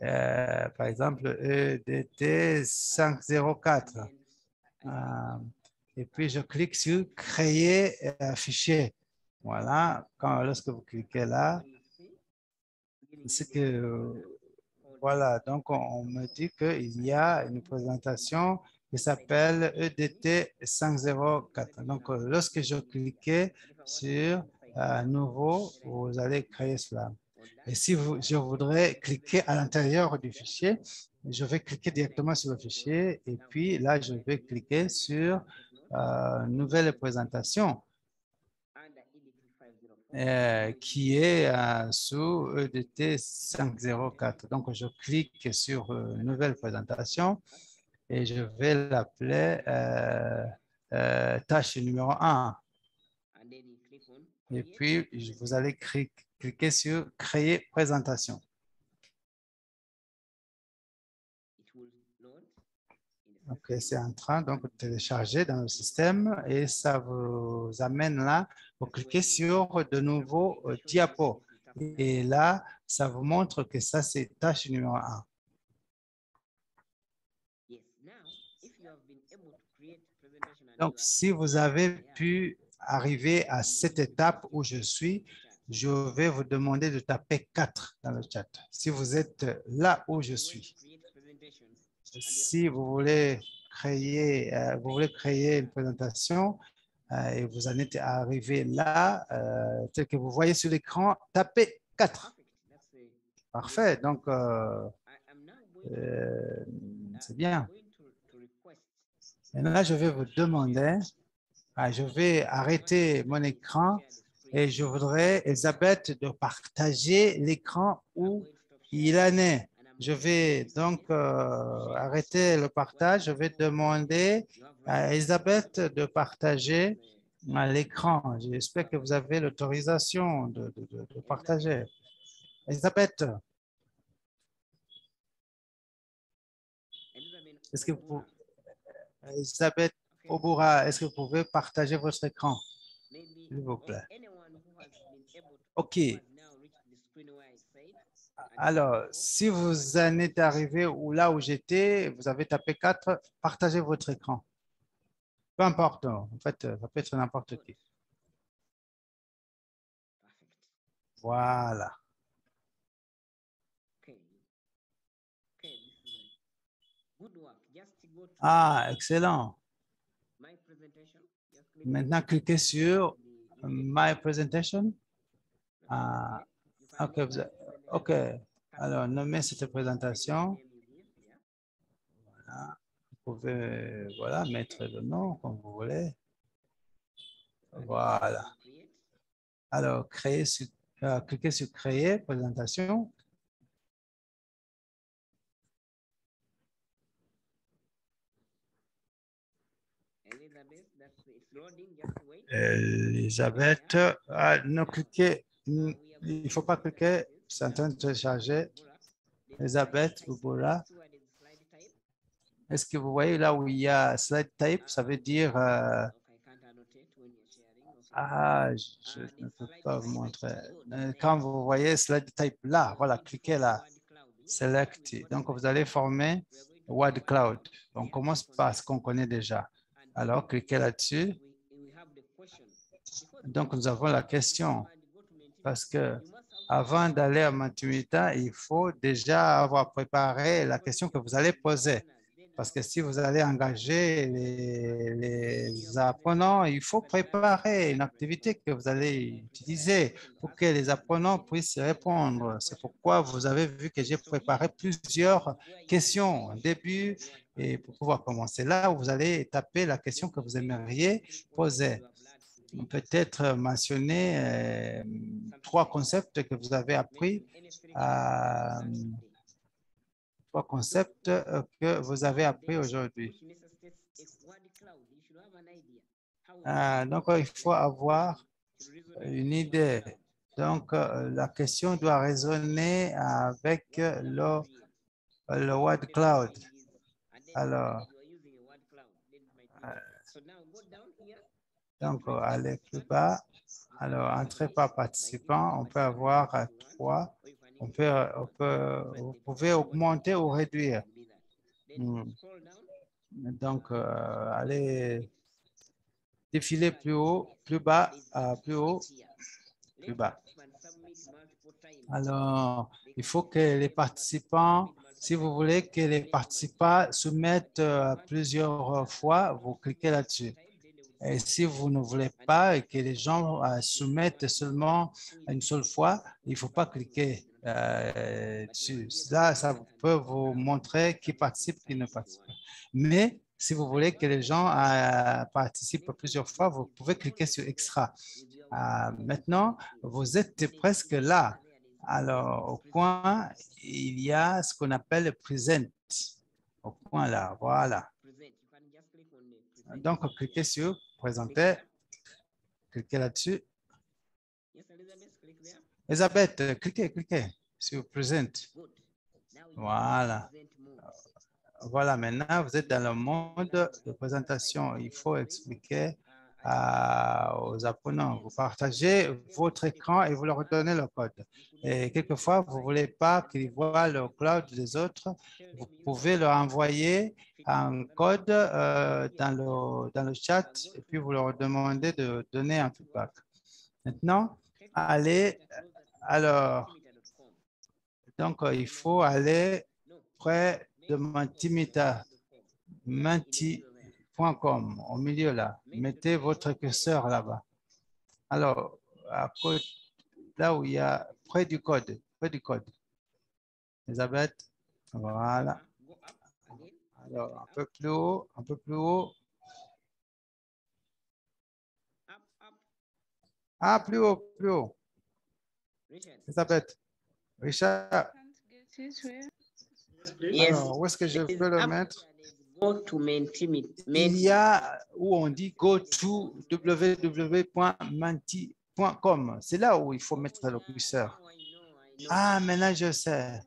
par exemple EDT 504. Et puis je clique sur créer un fichier. Voilà, lorsque vous cliquez là, c'est que voilà, donc on me dit qu'il y a une présentation qui s'appelle EDT 504. Donc lorsque je cliquais sur nouveau, vous allez créer cela. Et si je voudrais cliquer à l'intérieur du fichier, je vais cliquer directement sur le fichier et puis là, je vais cliquer sur nouvelle présentation qui est sous EDT 504. Donc, je clique sur nouvelle présentation et je vais l'appeler tâche numéro 1. Et puis, vous allez cliquer sur créer présentation. Ok, c'est en train donc de télécharger dans le système et ça vous amène là, vous cliquez sur de nouveaux diapos. Et là, ça vous montre que ça, c'est tâche numéro 1. Donc, si vous avez pu arriver à cette étape où je suis, je vais vous demander de taper 4 dans le chat. Si vous êtes là où je suis. Si vous voulez créer une présentation et vous en êtes arrivé là, tel que vous voyez sur l'écran, tapez 4. Parfait. Donc, c'est bien. Et là, je vais vous demander, je vais arrêter mon écran et je voudrais, Elisabeth, de partager l'écran où il en est. Je vais donc arrêter le partage. Je vais demander à Elisabeth de partager l'écran. J'espère que vous avez l'autorisation de partager. Elisabeth, est-ce que vous, Elisabeth Obura, est-ce que vous pouvez partager votre écran, s'il vous plaît? OK. Alors, si vous en êtes arrivé ou là où j'étais, vous avez tapé 4, partagez votre écran. Peu importe, en fait, ça peut être n'importe qui. Voilà. Ah, excellent. Maintenant, cliquez sur My Presentation. Ah, OK. OK. Alors, nommez cette présentation. Voilà. Vous pouvez mettre le nom comme vous voulez. Voilà. Alors, cliquez sur Créer présentation. Elisabeth, non, cliquez. Il ne faut pas cliquer. C'est en train de télécharger. Elisabeth Ubura. Est-ce que vous voyez là où il y a slide type? Ça veut dire je ne peux pas vous montrer. Quand vous voyez slide type là, voilà, cliquez là, select. Donc, vous allez former Word Cloud. On commence par ce qu'on connaît déjà. Alors, cliquez là-dessus. Donc, nous avons la question parce que avant d'aller à Mentimeter, il faut déjà avoir préparé la question que vous allez poser. Parce que si vous allez engager les apprenants, il faut préparer une activité que vous allez utiliser pour que les apprenants puissent répondre. C'est pourquoi vous avez vu que j'ai préparé plusieurs questions au début et pour pouvoir commencer là où vous allez taper la question que vous aimeriez poser. Peut-être mentionner 3 concepts que vous avez appris, 3 concepts que vous avez appris aujourd'hui. Donc, il faut avoir une idée. Donc, la question doit résonner avec le Word Cloud. Alors, donc, allez plus bas. Alors, entrée par participant, on peut avoir 3. Vous pouvez augmenter ou réduire. Donc, allez défiler plus haut, plus bas, plus haut, plus bas. Alors, il faut que les participants, si vous voulez que les participants soumettent plusieurs fois, vous cliquez là-dessus. Et si vous ne voulez pas que les gens soumettent seulement une seule fois, il ne faut pas cliquer dessus. Là, ça peut vous montrer qui participe, qui ne participe pas. Mais si vous voulez que les gens participent plusieurs fois, vous pouvez cliquer sur Extra. Maintenant, vous êtes presque là. Alors, au coin, il y a ce qu'on appelle Present. Au coin là, voilà. Donc, cliquez sur Présenter. Cliquez là-dessus. Elisabeth, cliquez sur Present. Voilà. Voilà, maintenant, vous êtes dans le mode de présentation. Il faut expliquer aux apprenants. Vous partagez votre écran et vous leur donnez le code. Et quelquefois, vous ne voulez pas qu'ils voient le cloud des autres. Vous pouvez leur envoyer un code dans le chat et puis vous leur demandez de donner un feedback. Maintenant, donc il faut aller près de menti.com au milieu là. Mettez votre curseur là-bas. Alors, là où il y a près du code. Elisabeth, voilà. Alors, un peu plus haut. Ah, plus haut. Elisabeth, Richard. Yes. Alors, où est-ce que je peux le mettre? Go to Mentimeter. Il y a où on dit go to www.menti.com. C'est là où il faut mettre le curseur. Ah, maintenant je sais.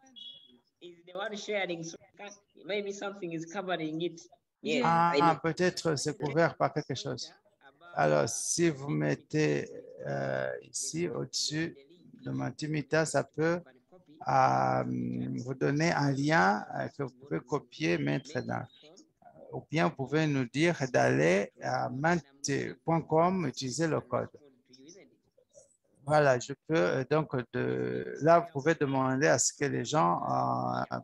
Is the one sharing, so maybe something is covering it. Yes, I Ah, know. peut-être c'est couvert par quelque chose. Alors, si vous mettez ici au-dessus de Mentimeter, ça peut vous donner un lien que vous pouvez copier, mettre dans. Ou bien vous pouvez nous dire d'aller à menti.com, utiliser le code. Voilà, je peux donc là, vous pouvez demander à ce que les gens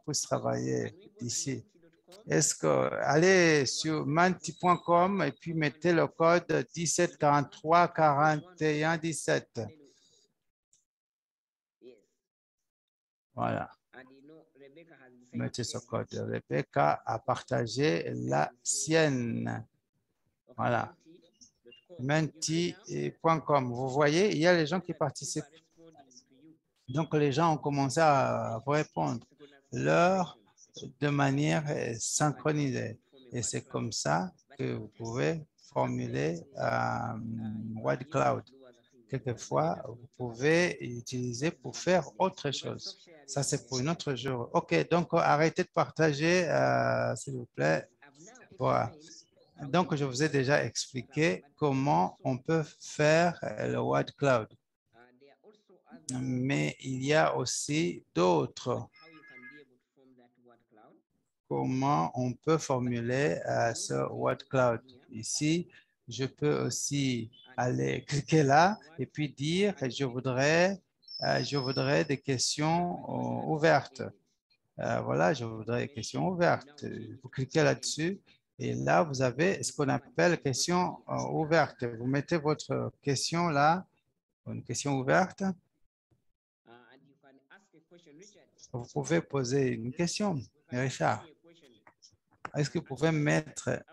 puissent travailler ici. Est-ce que allez sur menti.com et puis mettez le code 1743 41 17. Voilà. Mettez ce code. Rebecca a partagé la sienne. Voilà. Menti.com. Vous voyez, il y a les gens qui participent. Donc, les gens ont commencé à vous répondre de manière synchronisée. Et c'est comme ça que vous pouvez formuler Word Cloud. Quelquefois, vous pouvez utiliser pour faire autre chose. Ça, c'est pour une autre jour. OK, donc arrêtez de partager, s'il vous plaît. Voilà. Donc, je vous ai déjà expliqué comment on peut faire le Word Cloud. Mais il y a aussi d'autres. Comment on peut formuler ce Word Cloud. Ici, je peux aussi aller cliquer là et puis dire je voudrais des questions ouvertes. Voilà, je voudrais des questions ouvertes. Vous cliquez là-dessus et là, vous avez ce qu'on appelle question ouverte. Vous mettez votre question là, une question ouverte. Vous pouvez poser une question, Richard. Est-ce que vous pouvez mettre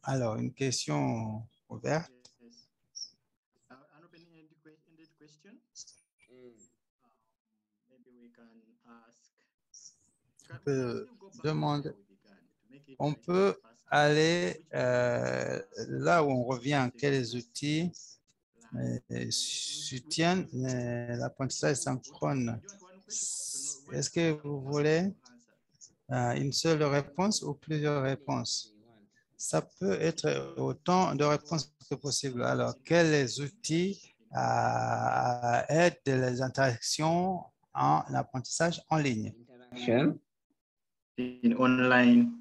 alors une question ouverte? An open-ended question. Maybe we can ask. On peut demander. On peut aller là où on revient. Quels outils soutiennent l'apprentissage synchrone? Est-ce que vous voulez une seule réponse ou plusieurs réponses? Ça peut être autant de réponses que possible. Alors, quels outils aident les interactions en apprentissage en ligne? In online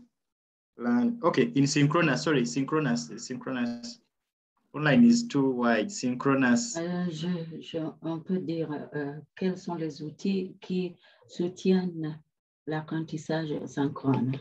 learn. Okay, in synchronous, sorry, synchronous. Online is too wide. Synchronous. On peut dire quels sont les outils qui soutiennent l'apprentissage synchrone.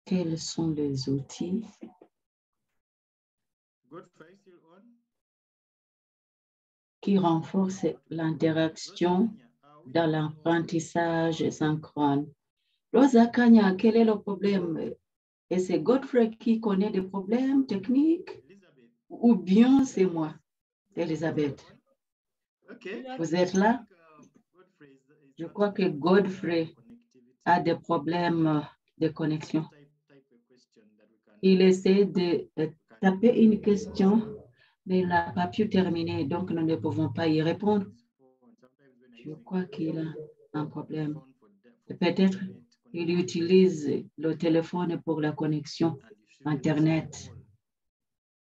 Quels sont les outils qui renforcent l'interaction dans l'apprentissage synchrone? Rosa Kanya, quel est le problème? Et c'est Godfrey qui connaît des problèmes techniques ou bien c'est moi, Elisabeth? Vous êtes là? Je crois que Godfrey a des problèmes de connexion. Il essaie de taper une question, mais il n'a pas pu terminer, donc nous ne pouvons pas y répondre. Je crois qu'il a un problème. Peut-être il utilise le téléphone pour la connexion Internet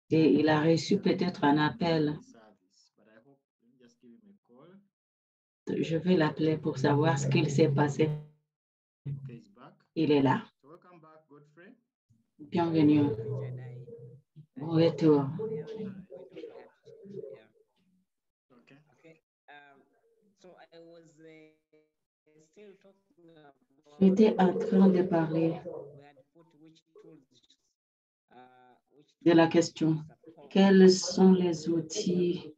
et il a reçu peut-être un appel. Je vais l'appeler pour savoir ce qu'il s'est passé. Il est là. Bienvenue. Bon retour. J'étais en train de parler de la question. Quels sont les outils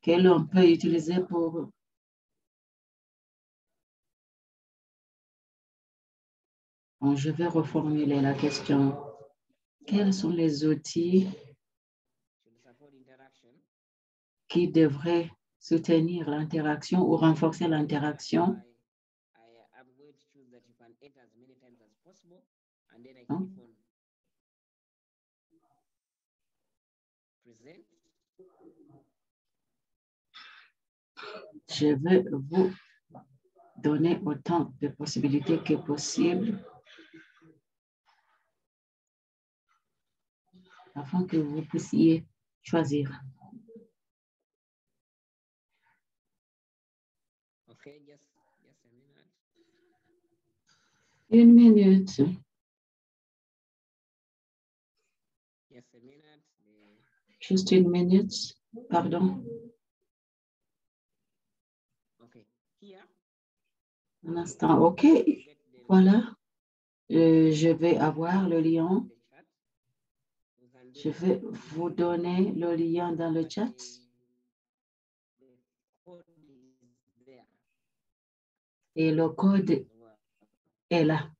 que l'on peut utiliser pour Bon, je vais reformuler la question. Quels sont les outils qui devraient soutenir l'interaction ou renforcer l'interaction? Hein? Je vais vous donner autant de possibilités que possible afin que vous puissiez choisir. Okay, just a minute. Une minute. Just a minute. Juste une minute. Pardon. Okay, here. Un instant. OK. Voilà. Je vais avoir le lien. Je vais vous donner le lien dans le chat. Et le code est là.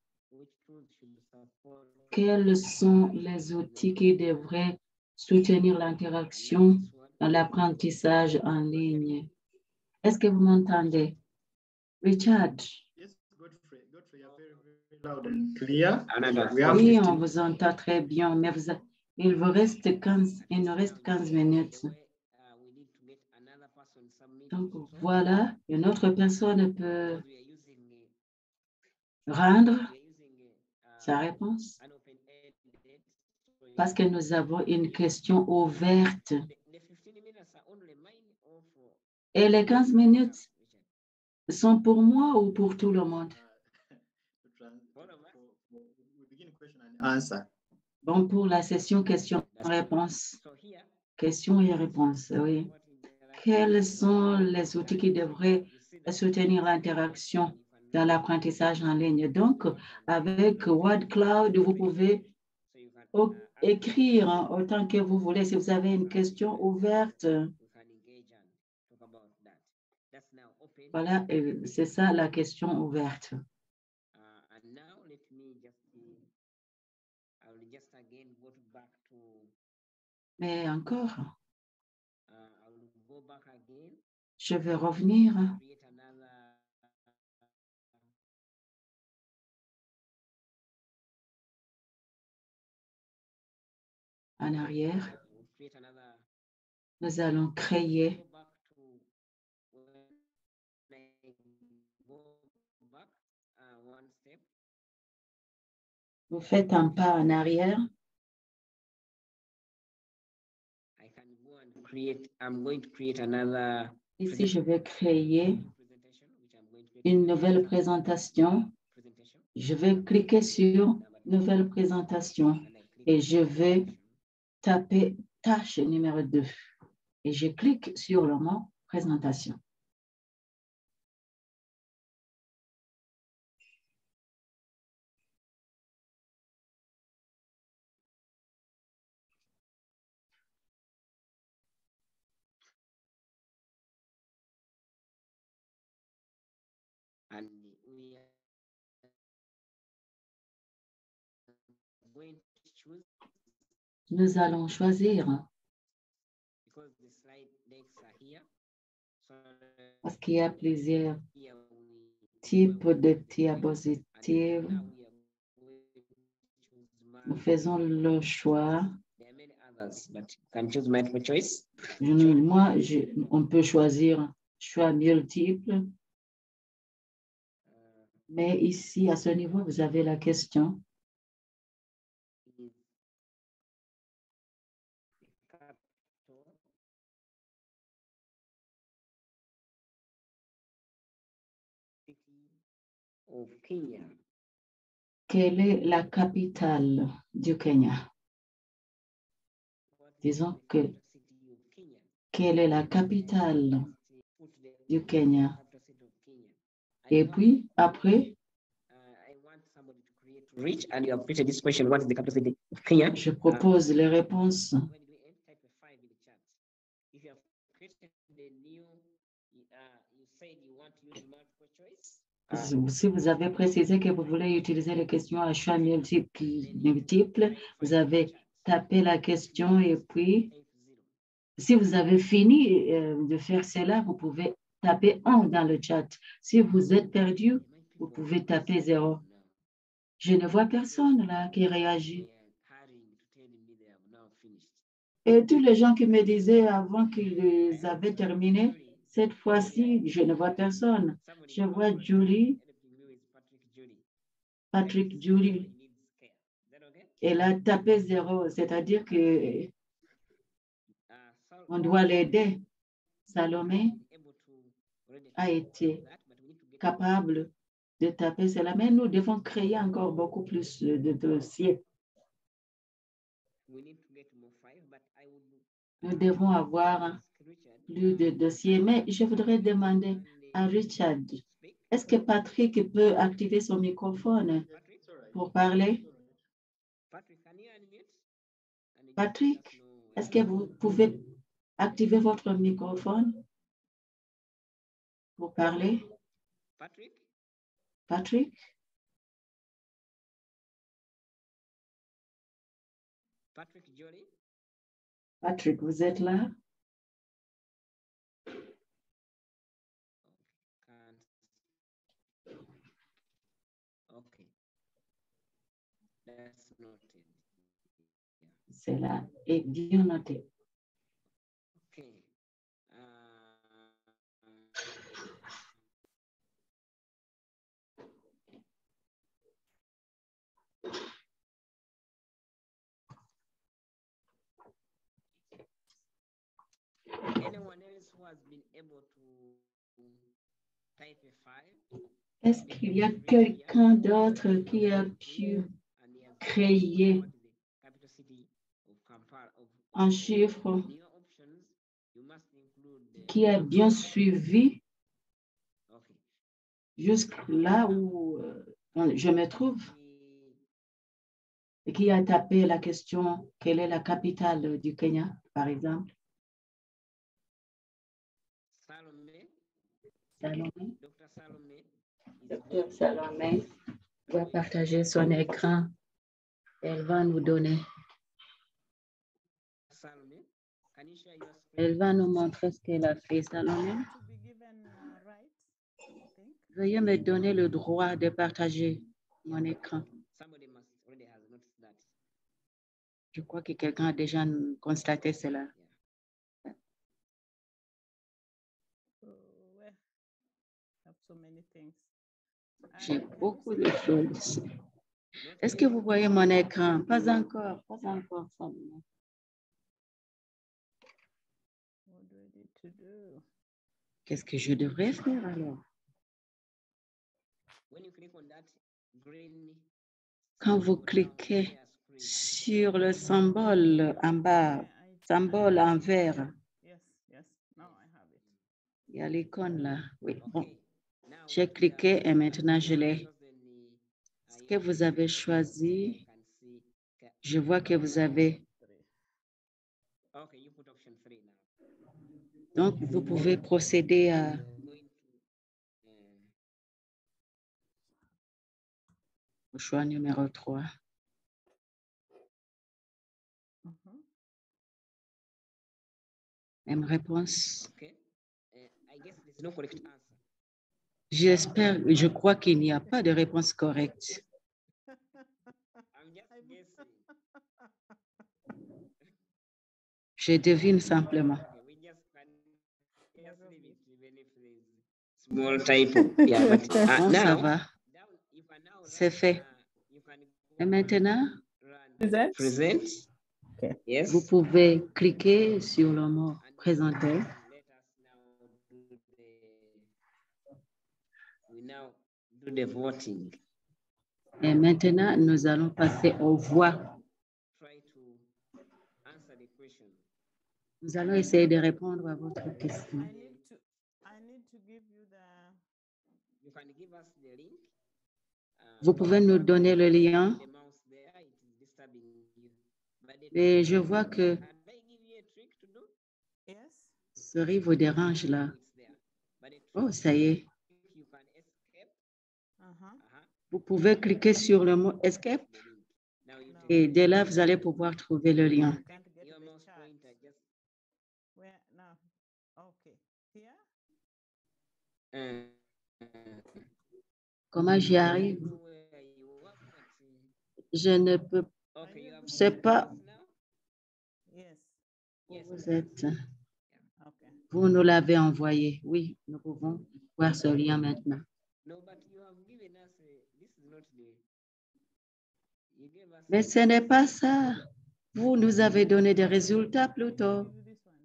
Quels sont les outils qui devraient soutenir l'interaction dans l'apprentissage en ligne? Est-ce que vous m'entendez? Richard? Yes, Godfrey, you're very loud and clear. Oui, on vous entend très bien, mais il nous reste 15 minutes. Donc voilà, une autre personne peut rendre sa réponse parce que nous avons une question ouverte. Et les 15 minutes sont pour moi ou pour tout le monde? Bon, pour la session questions-réponses. Questions et réponses, oui. Quels sont les outils qui devraient soutenir l'interaction dans l'apprentissage en ligne? Donc, avec WordCloud, vous pouvez écrire autant que vous voulez. Si vous avez une question ouverte, voilà, c'est ça la question ouverte. Mais encore, je vais revenir. En arrière. Nous allons créer vous faites un pas en arrière. Ici, je vais créer une nouvelle présentation. Je vais cliquer sur Nouvelle présentation et je vais taper tâche numéro 2 et je clique sur le mot présentation. And we are going to choose. Nous allons choisir Because the slide decks are here. So parce qu'il y a plusieurs types de diapositives. Nous faisons le choix. there are many others, but you can choose multiple choice. Moi, on peut choisir choix multiple. Mais ici, à ce niveau, vous avez la question. Of Kenya. Quelle est la capitale du Kenya? Disons que quelle est la capitale du Kenya? Et puis, après, Rich, and you have created this question, what is the capital city of Kenya? je propose les réponses. When we type a 5 in the chat, if you have created the new, you said you want to use multiple choice. Si vous avez précisé que vous voulez utiliser les questions à choix multiples, vous avez tapé la question et puis, si vous avez fini de faire cela, vous pouvez taper 1 dans le chat. Si vous êtes perdu, vous pouvez taper 0. Je ne vois personne là qui réagit. Et tous les gens qui me disaient avant qu'ils avaient terminé, cette fois-ci, je ne vois personne. Je vois Julie, Patrick Julie. Elle a tapé 0, c'est-à-dire que on doit l'aider. Salomé a été capable de taper cela, mais nous devons créer encore beaucoup plus de dossiers. Nous devons avoir plus de dossiers, mais je voudrais demander à Richard, est-ce que Patrick peut activer son microphone pour parler? Patrick, est-ce que vous pouvez activer votre microphone pour parler? Patrick? Patrick, vous êtes là? Cela est bien noté. Est-ce qu'il y a quelqu'un d'autre qui a pu créer un chiffre qui a bien suivi jusque là où je me trouve et qui a tapé la question « Quelle est la capitale du Kenya ?» par exemple? Salomé. Dr. Salomé va partager son écran. Elle va nous donner. Elle va nous montrer ce qu'elle a fait, Salomé. Veuillez me donner le droit de partager mon écran. Je crois que quelqu'un a déjà constaté cela. J'ai beaucoup de choses. Est-ce que vous voyez mon écran? Pas encore, pas encore. Qu'est-ce que je devrais faire alors? Quand vous cliquez sur le symbole en bas, symbole en vert, il y a l'icône là. Oui, bon. J'ai cliqué et maintenant je l'ai. Ce que vous avez choisi, je vois que vous avez. Donc, vous pouvez procéder à au choix numéro 3. Même réponse. J'espère, je crois qu'il n'y a pas de réponse correcte. Je devine simplement. Small typo. Yeah, but Bon, ça now va. C'est fait. Et maintenant, present. Okay. Yes. vous pouvez cliquer sur le mot présenter. We now do the voting. Et maintenant, nous allons passer aux voix. Try to answer the question. Nous allons essayer de répondre à votre question. I need to give you the. You can give us the link. Vous pouvez nous donner le lien. The mouse there, it is disturbing you. But the Et je vois que can I give you a trick to do? Yes. ce riz vous dérange là. It's there. But the Oh, trick ça y est. you can escape Vous pouvez cliquer sur le mot Escape et dès là, vous allez pouvoir trouver le lien. Your mouse pointer just Where now? Okay. Here? Comment j'y arrive? where you work, but, Je ne peux okay, you have sais pas this now. Yes. où Yes. vous êtes. Okay. Vous nous l'avez envoyé. Oui, nous pouvons voir ce lien maintenant. No, but you have given us this is not the. You gave us. Mais ce n'est pas ça. Vous nous avez donné des résultats plutôt. Give you this one.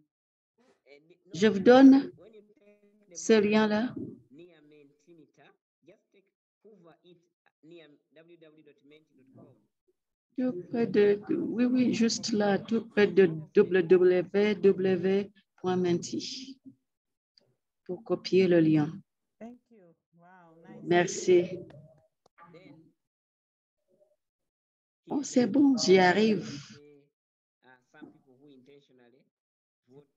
No, Je vous donne when you take the ce lien-là. near Mentimeter, just take hover it near www.menti.com. Tout près de, oui, juste là, tout près de www.menti pour copier le lien. Thank you. Wow, nice. Merci. Then. Oh, c'est bon, j'y arrive. Some people who intentionally vote,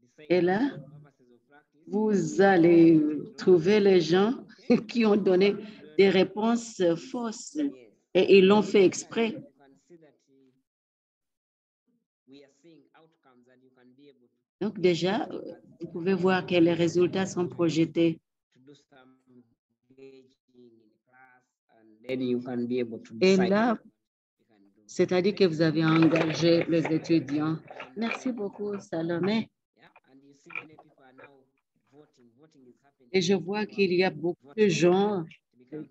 decide Et là, for purposes of practice. vous allez trouver les gens qui ont donné des réponses fausses Yes. et ils l'ont fait exprès. You can see that we are seeing outcomes and you can be able to Donc déjà, vous pouvez voir que les résultats sont projetés. to do some engaging in class and then you can be able to Et decide là, what you can do. c'est-à-dire que vous avez engagé les étudiants. Merci beaucoup, Salomé. Yeah, and you see many people are now voting. Voting is happening. Et je vois qu'il y a beaucoup de gens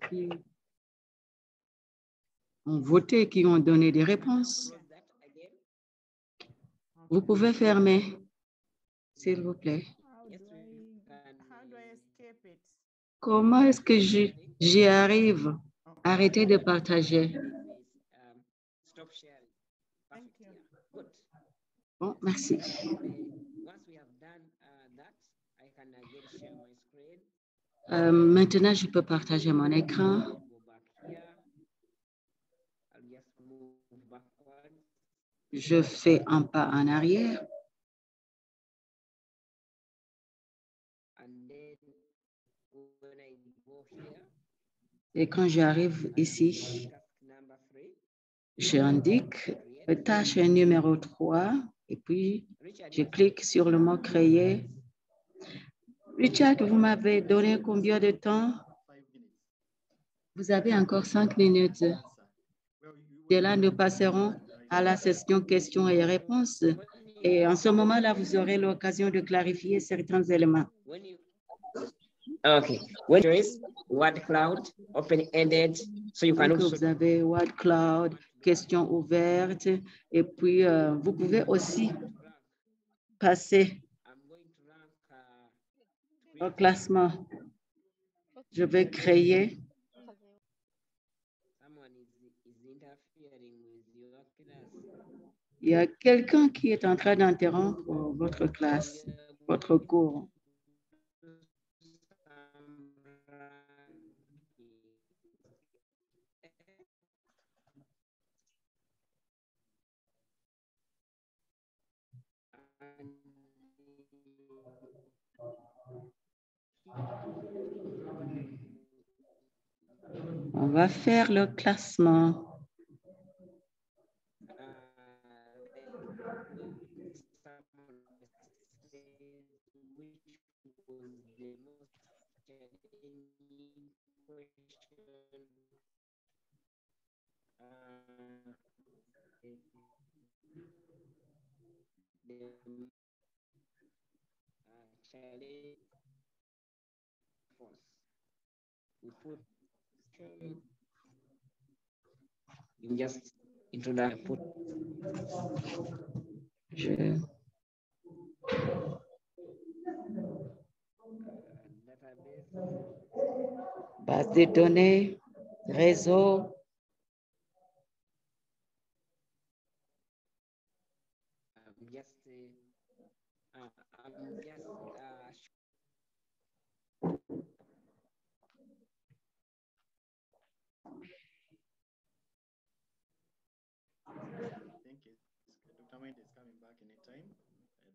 qui ont voté, qui ont donné des réponses. Close that again. Vous pouvez fermer, s'il vous plaît. Yes, we can. How do I escape it? Comment est-ce que j'y arrive? Arrêtez de partager. Stop sharing. Thank Perfect. you. Yeah. Good. Bon, merci. Once we have done that, I can again share my screen. Maintenant, je peux partager mon écran. Go back here. I'll just move backwards. Je fais un pas en arrière. And then when I go here, Et quand j'arrive ici, task number 3. j'indique tâche numéro 3 et puis Richard, je clique sur le mot créer. Richard, vous m'avez donné combien de temps? 5 minutes. Vous avez encore 5 minutes. Answer. De là, nous passerons à la session questions et réponses. Et en ce moment-là, vous aurez l'occasion de clarifier certains éléments. when you okay, when there is word cloud open-ended, so you can Donc, also vous avez Word Cloud, questions ouvertes, et puis vous pouvez aussi passer I'm going to rank au classement. Je vais créer. someone is interfering with your class. Il y a quelqu'un qui est en train d'interrompre votre classe, votre cours. On va faire le classement. We put you just into that put Je... database. Base de données, réseau. I'm just Thank you. Dr. Mind is coming back anytime.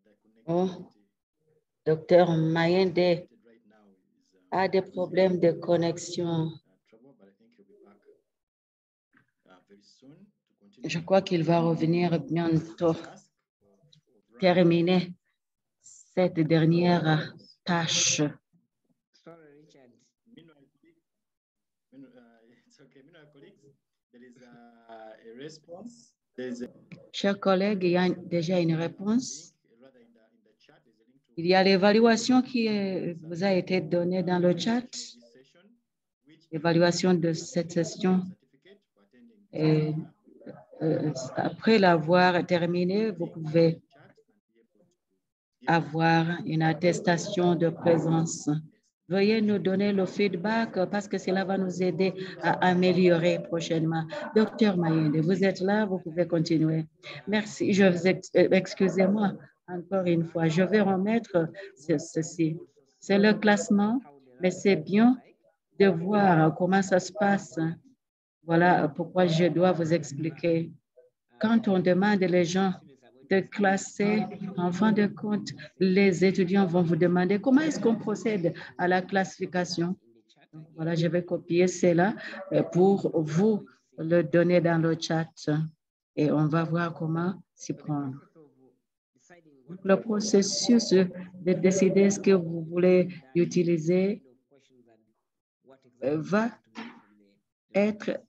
The Oh, connectivity Docteur Mayende right now is a des problèmes de connexion. trouble, but I think Je crois qu'il va revenir bientôt terminer cette dernière tâche. Sorry, Richard. It's okay. Meanwhile, colleagues, there is a response. There's Chers collègues, il y a déjà une réponse. rather in the chat, there's a link to Il y a l'évaluation qui vous a été donnée dans le chat, this session, which l'évaluation de cette session. certificate for attending Et, après l'avoir terminée, vous pouvez chat and be able to avoir une attestation de présence. Veuillez nous donner le feedback parce que cela va nous aider à améliorer prochainement. Docteur Mayende, vous êtes là, vous pouvez continuer. Merci. Je vous excusez-moi encore une fois. Je vais remettre ceci. C'est le classement, mais c'est bien de voir comment ça se passe. Voilà pourquoi je dois vous expliquer. Quand on demande les gens de classer, en fin de compte, les étudiants vont vous demander comment est-ce qu'on procède à la classification. Donc, voilà, je vais copier cela pour vous le donner dans le chat et on va voir comment s'y prendre. Donc, le processus de décider ce que vous voulez utiliser va être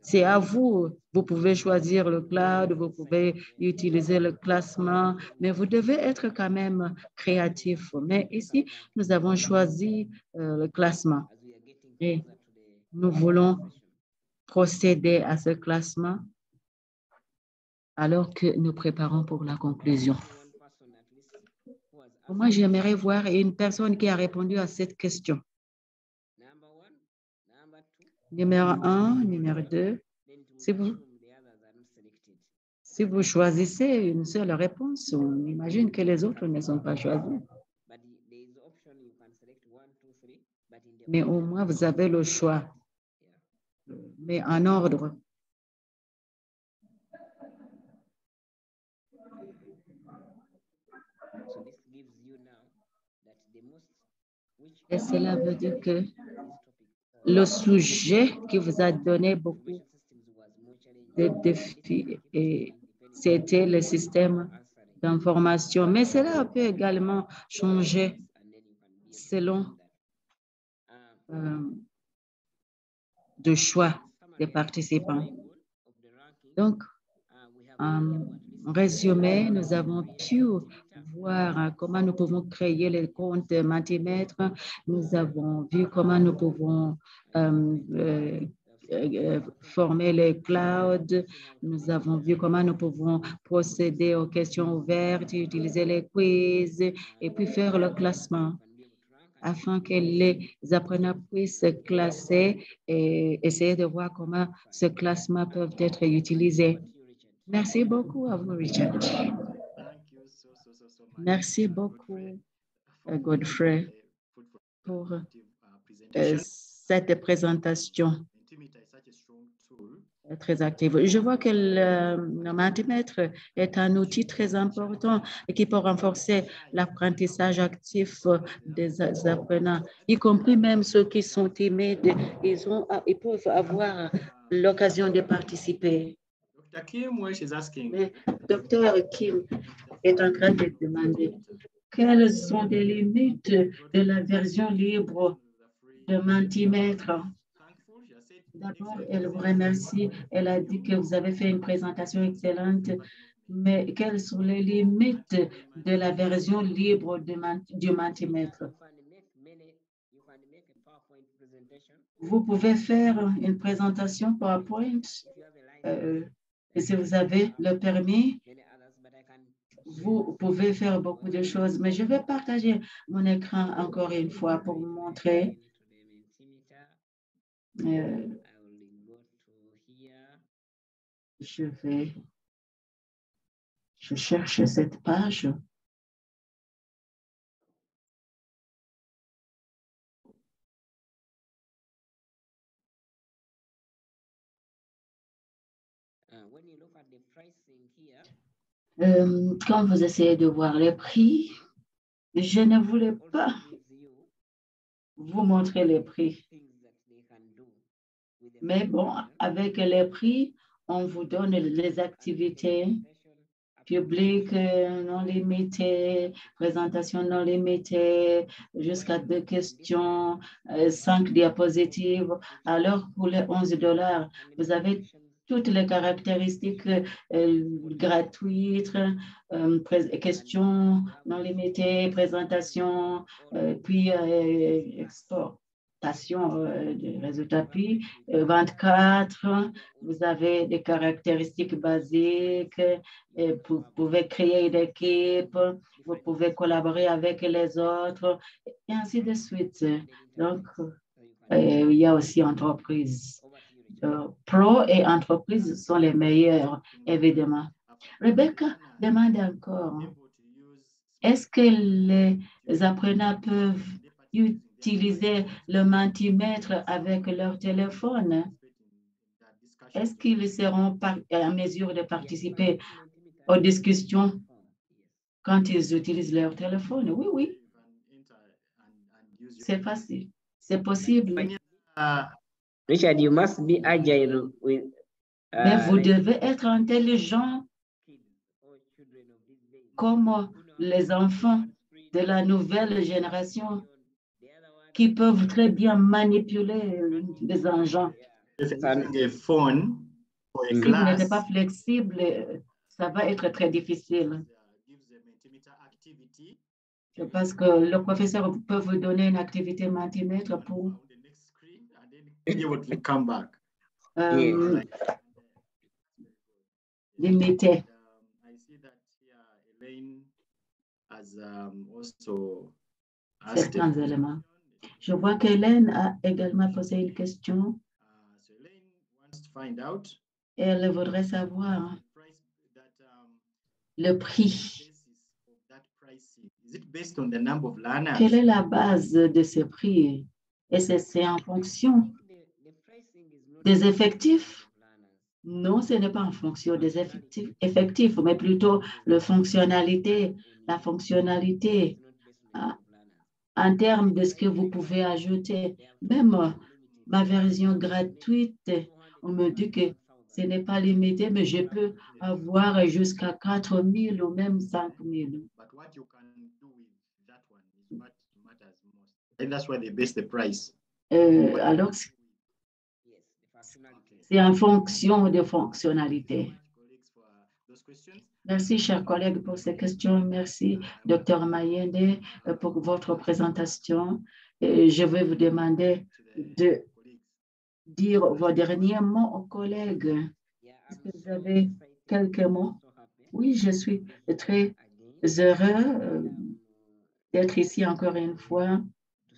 c'est à vous. Vous pouvez choisir le cloud, vous pouvez utiliser le classement, mais vous devez être quand même créatif. Mais ici, nous avons choisi le classement et nous voulons procéder à ce classement alors que nous préparons pour la conclusion. Moi, j'aimerais voir une personne qui a répondu à cette question. Numéro 1, numéro 2. Si vous choisissez une seule réponse, on imagine que les autres ne sont pas choisis. Mais au moins, vous avez le choix, mais en ordre. Et cela veut dire que le sujet qui vous a donné beaucoup de défis, c'était le système d'information. Mais cela peut également changer selon le choix des participants. Donc, en résumé, nous avons pu voir comment nous pouvons créer les comptes Mentimeter. Nous avons vu comment nous pouvons former les clouds. Nous avons vu comment nous pouvons procéder aux questions ouvertes, utiliser les quiz et puis faire le classement afin que les apprenants puissent se classer et essayer de voir comment ce classement peut être utilisé. Merci beaucoup à vous, Richard. Merci beaucoup, Godfrey, pour cette présentation très active. Je vois que le Mentimeter est un outil très important et qui peut renforcer l'apprentissage actif des apprenants, y compris même ceux qui sont timides. Ils peuvent avoir l'occasion de participer. Dr. Kim Welsh is asking. Mais Dr. Kim est en train de demander quelles sont les limites de la version libre de Mentimeter. D'abord, elle vous remercie. Elle a dit que vous avez fait une présentation excellente, mais quelles sont les limites de la version libre du Mentimeter? Vous pouvez faire une présentation PowerPoint et si vous avez le permis, vous pouvez faire beaucoup de choses, mais je vais partager mon écran encore une fois pour vous montrer. Je cherche cette page. Quand vous essayez de voir les prix, je ne voulais pas vous montrer les prix. Mais bon, avec les prix, on vous donne les activités publiques non limitées, présentations non limitées, jusqu'à 2 questions, 5 diapositives. Alors, pour les $11, vous avez toutes les caractéristiques gratuites, questions non limitées, présentations, puis exportation des résultats. Puis 24, vous avez des caractéristiques basiques, vous pouvez créer une équipe, vous pouvez collaborer avec les autres, et ainsi de suite. Donc, il y a aussi entreprise. Pro et entreprise sont les meilleurs, évidemment. Rebecca demande encore, est-ce que les apprenants peuvent utiliser le mentimètre avec leur téléphone? Est-ce qu'ils seront en mesure de participer aux discussions quand ils utilisent leur téléphone? Oui, oui. C'est facile. C'est possible. Richard, you must be agile with. Mais vous devez être intelligent comme les enfants de la nouvelle génération qui peuvent très bien manipuler les engins. Si vous n'êtes pas flexible, ça va être très difficile. Parce que le professeur peut vous donner une activité multimètre pour limiter. Certains éléments. Je vois qu'Hélène a également posé une question. Elle voudrait savoir le prix. Quelle est la base de ce prix? Et c'est en fonction des effectifs? Non, ce n'est pas en fonction des effectifs, mais plutôt la fonctionnalité en termes de ce que vous pouvez ajouter. Même ma version gratuite, on me dit que ce n'est pas limité, mais je peux avoir jusqu'à 4 000 ou même 5 000. Alors, c'est en fonction des fonctionnalités. Merci, chers collègues, pour ces questions. Merci, Dr. Mayende, pour votre présentation. Et je vais vous demander de dire vos derniers mots aux collègues. Est-ce que vous avez quelques mots? Oui, je suis très heureux d'être ici encore une fois.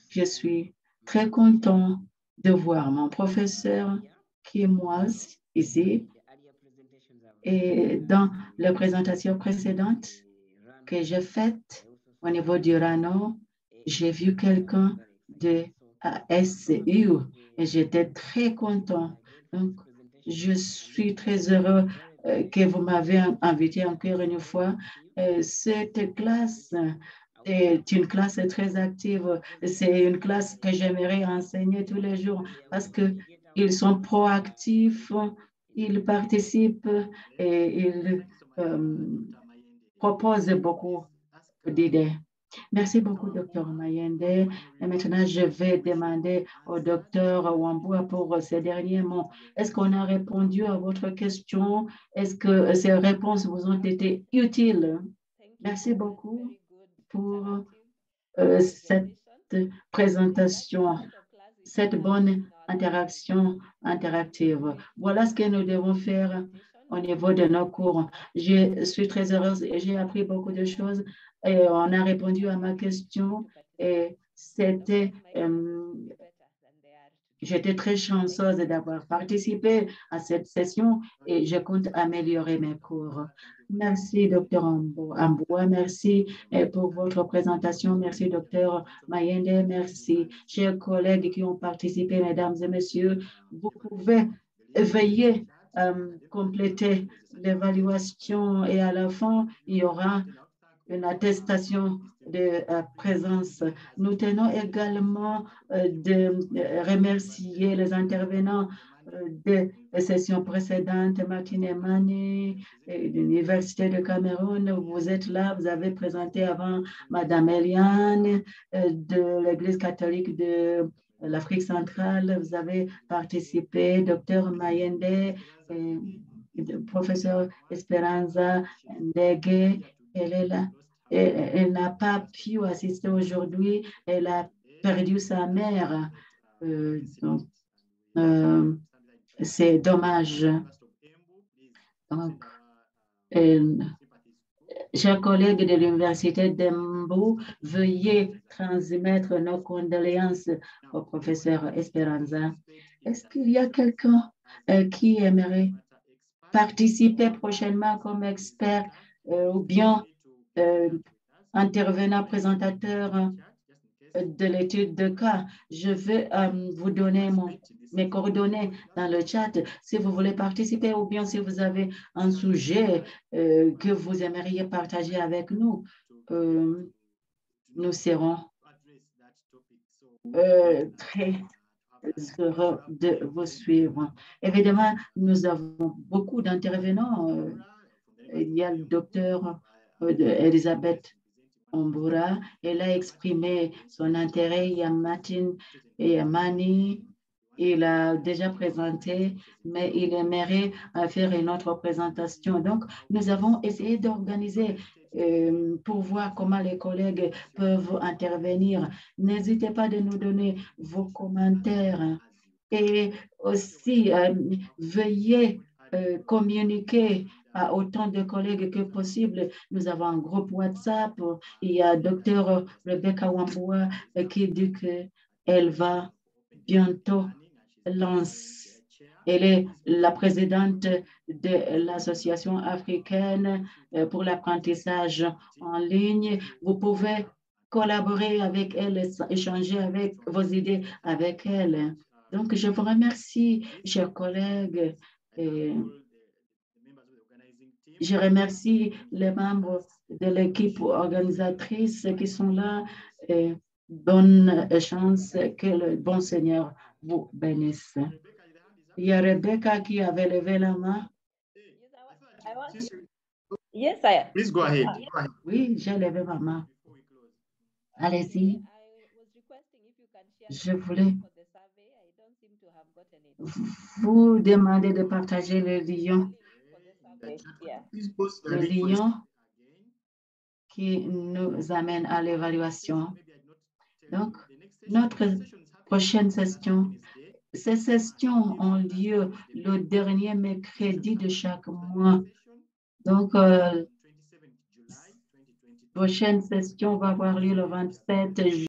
Je suis très content de voir mon professeur qui est moi ici. Et dans les présentations précédentes que j'ai faites au niveau du RANO, j'ai vu quelqu'un de SU et j'étais très content. Donc, je suis très heureux que vous m'avez invité encore une fois. Cette classe est une classe très active. C'est une classe que j'aimerais enseigner tous les jours parce qu'ils sont proactifs, ils participent et ils proposent beaucoup d'idées. Merci beaucoup, Dr. Mayende. Et maintenant, je vais demander au Dr. Wambua pour ces derniers mots. Est-ce qu'on a répondu à votre question? Est-ce que ces réponses vous ont été utiles? Merci beaucoup pour cette présentation, cette bonne interaction interactive. Voilà ce que nous devons faire au niveau de nos cours. Je suis très heureuse et j'ai appris beaucoup de choses et on a répondu à ma question et c'était j'étais très chanceuse d'avoir participé à cette session et je compte améliorer mes cours. Merci, Dr. Amboua. Merci pour votre présentation. Merci, Dr. Mayende. Merci, chers collègues qui ont participé, mesdames et messieurs. Vous pouvez veiller compléter l'évaluation et à la fin, il y aura une attestation de présence. Nous tenons également de remercier les intervenants des sessions précédentes, Martine Mani, de l'Université de Cameroun, vous êtes là, vous avez présenté avant Madame Eliane de l'Église catholique de l'Afrique centrale, vous avez participé, Dr Mayende, professeur Esperanza Ndege, elle est là. Elle n'a pas pu assister aujourd'hui, elle a perdu sa mère. Donc, c'est dommage. Donc, chers collègues de l'Université d'Embo, veuillez transmettre nos condoléances au professeur Esperanza. Est-ce qu'il y a quelqu'un qui aimerait participer prochainement comme expert ou bien intervenant présentateur de l'étude de cas? Je vais vous donner mes coordonnées dans le chat si vous voulez participer ou bien si vous avez un sujet que vous aimeriez partager avec nous. Nous serons très heureux de vous suivre. Évidemment, nous avons beaucoup d'intervenants. Il y a le docteur Elisabeth Ombura, elle a exprimé son intérêt. Il y a Martin et Mani, il a déjà présenté, mais il aimerait faire une autre présentation. Donc, nous avons essayé d'organiser pour voir comment les collègues peuvent intervenir. N'hésitez pas de nous donner vos commentaires et aussi veuillez communiquer à autant de collègues que possible. Nous avons un groupe WhatsApp. Il y a Dr Rebecca Wambua qui dit qu'elle va bientôt lancer. Elle est la présidente de l'Association africaine pour l'apprentissage en ligne. Vous pouvez collaborer avec elle, échanger avec vos idées avec elle. Donc, je vous remercie, chers collègues. Et je remercie les membres de l'équipe organisatrice qui sont là. Et bonne chance, que le bon Seigneur vous bénisse. Il y a Rebecca qui avait levé la main. Yes, I. Please go ahead. Oui, j'ai levé ma main. Allez-y. Je voulais vous demander de partager le lien. Le lien qui nous amène à l'évaluation. Donc, notre prochaine session, ces sessions ont lieu le dernier mercredi de chaque mois. Donc, prochaine session va avoir lieu le 27 juillet.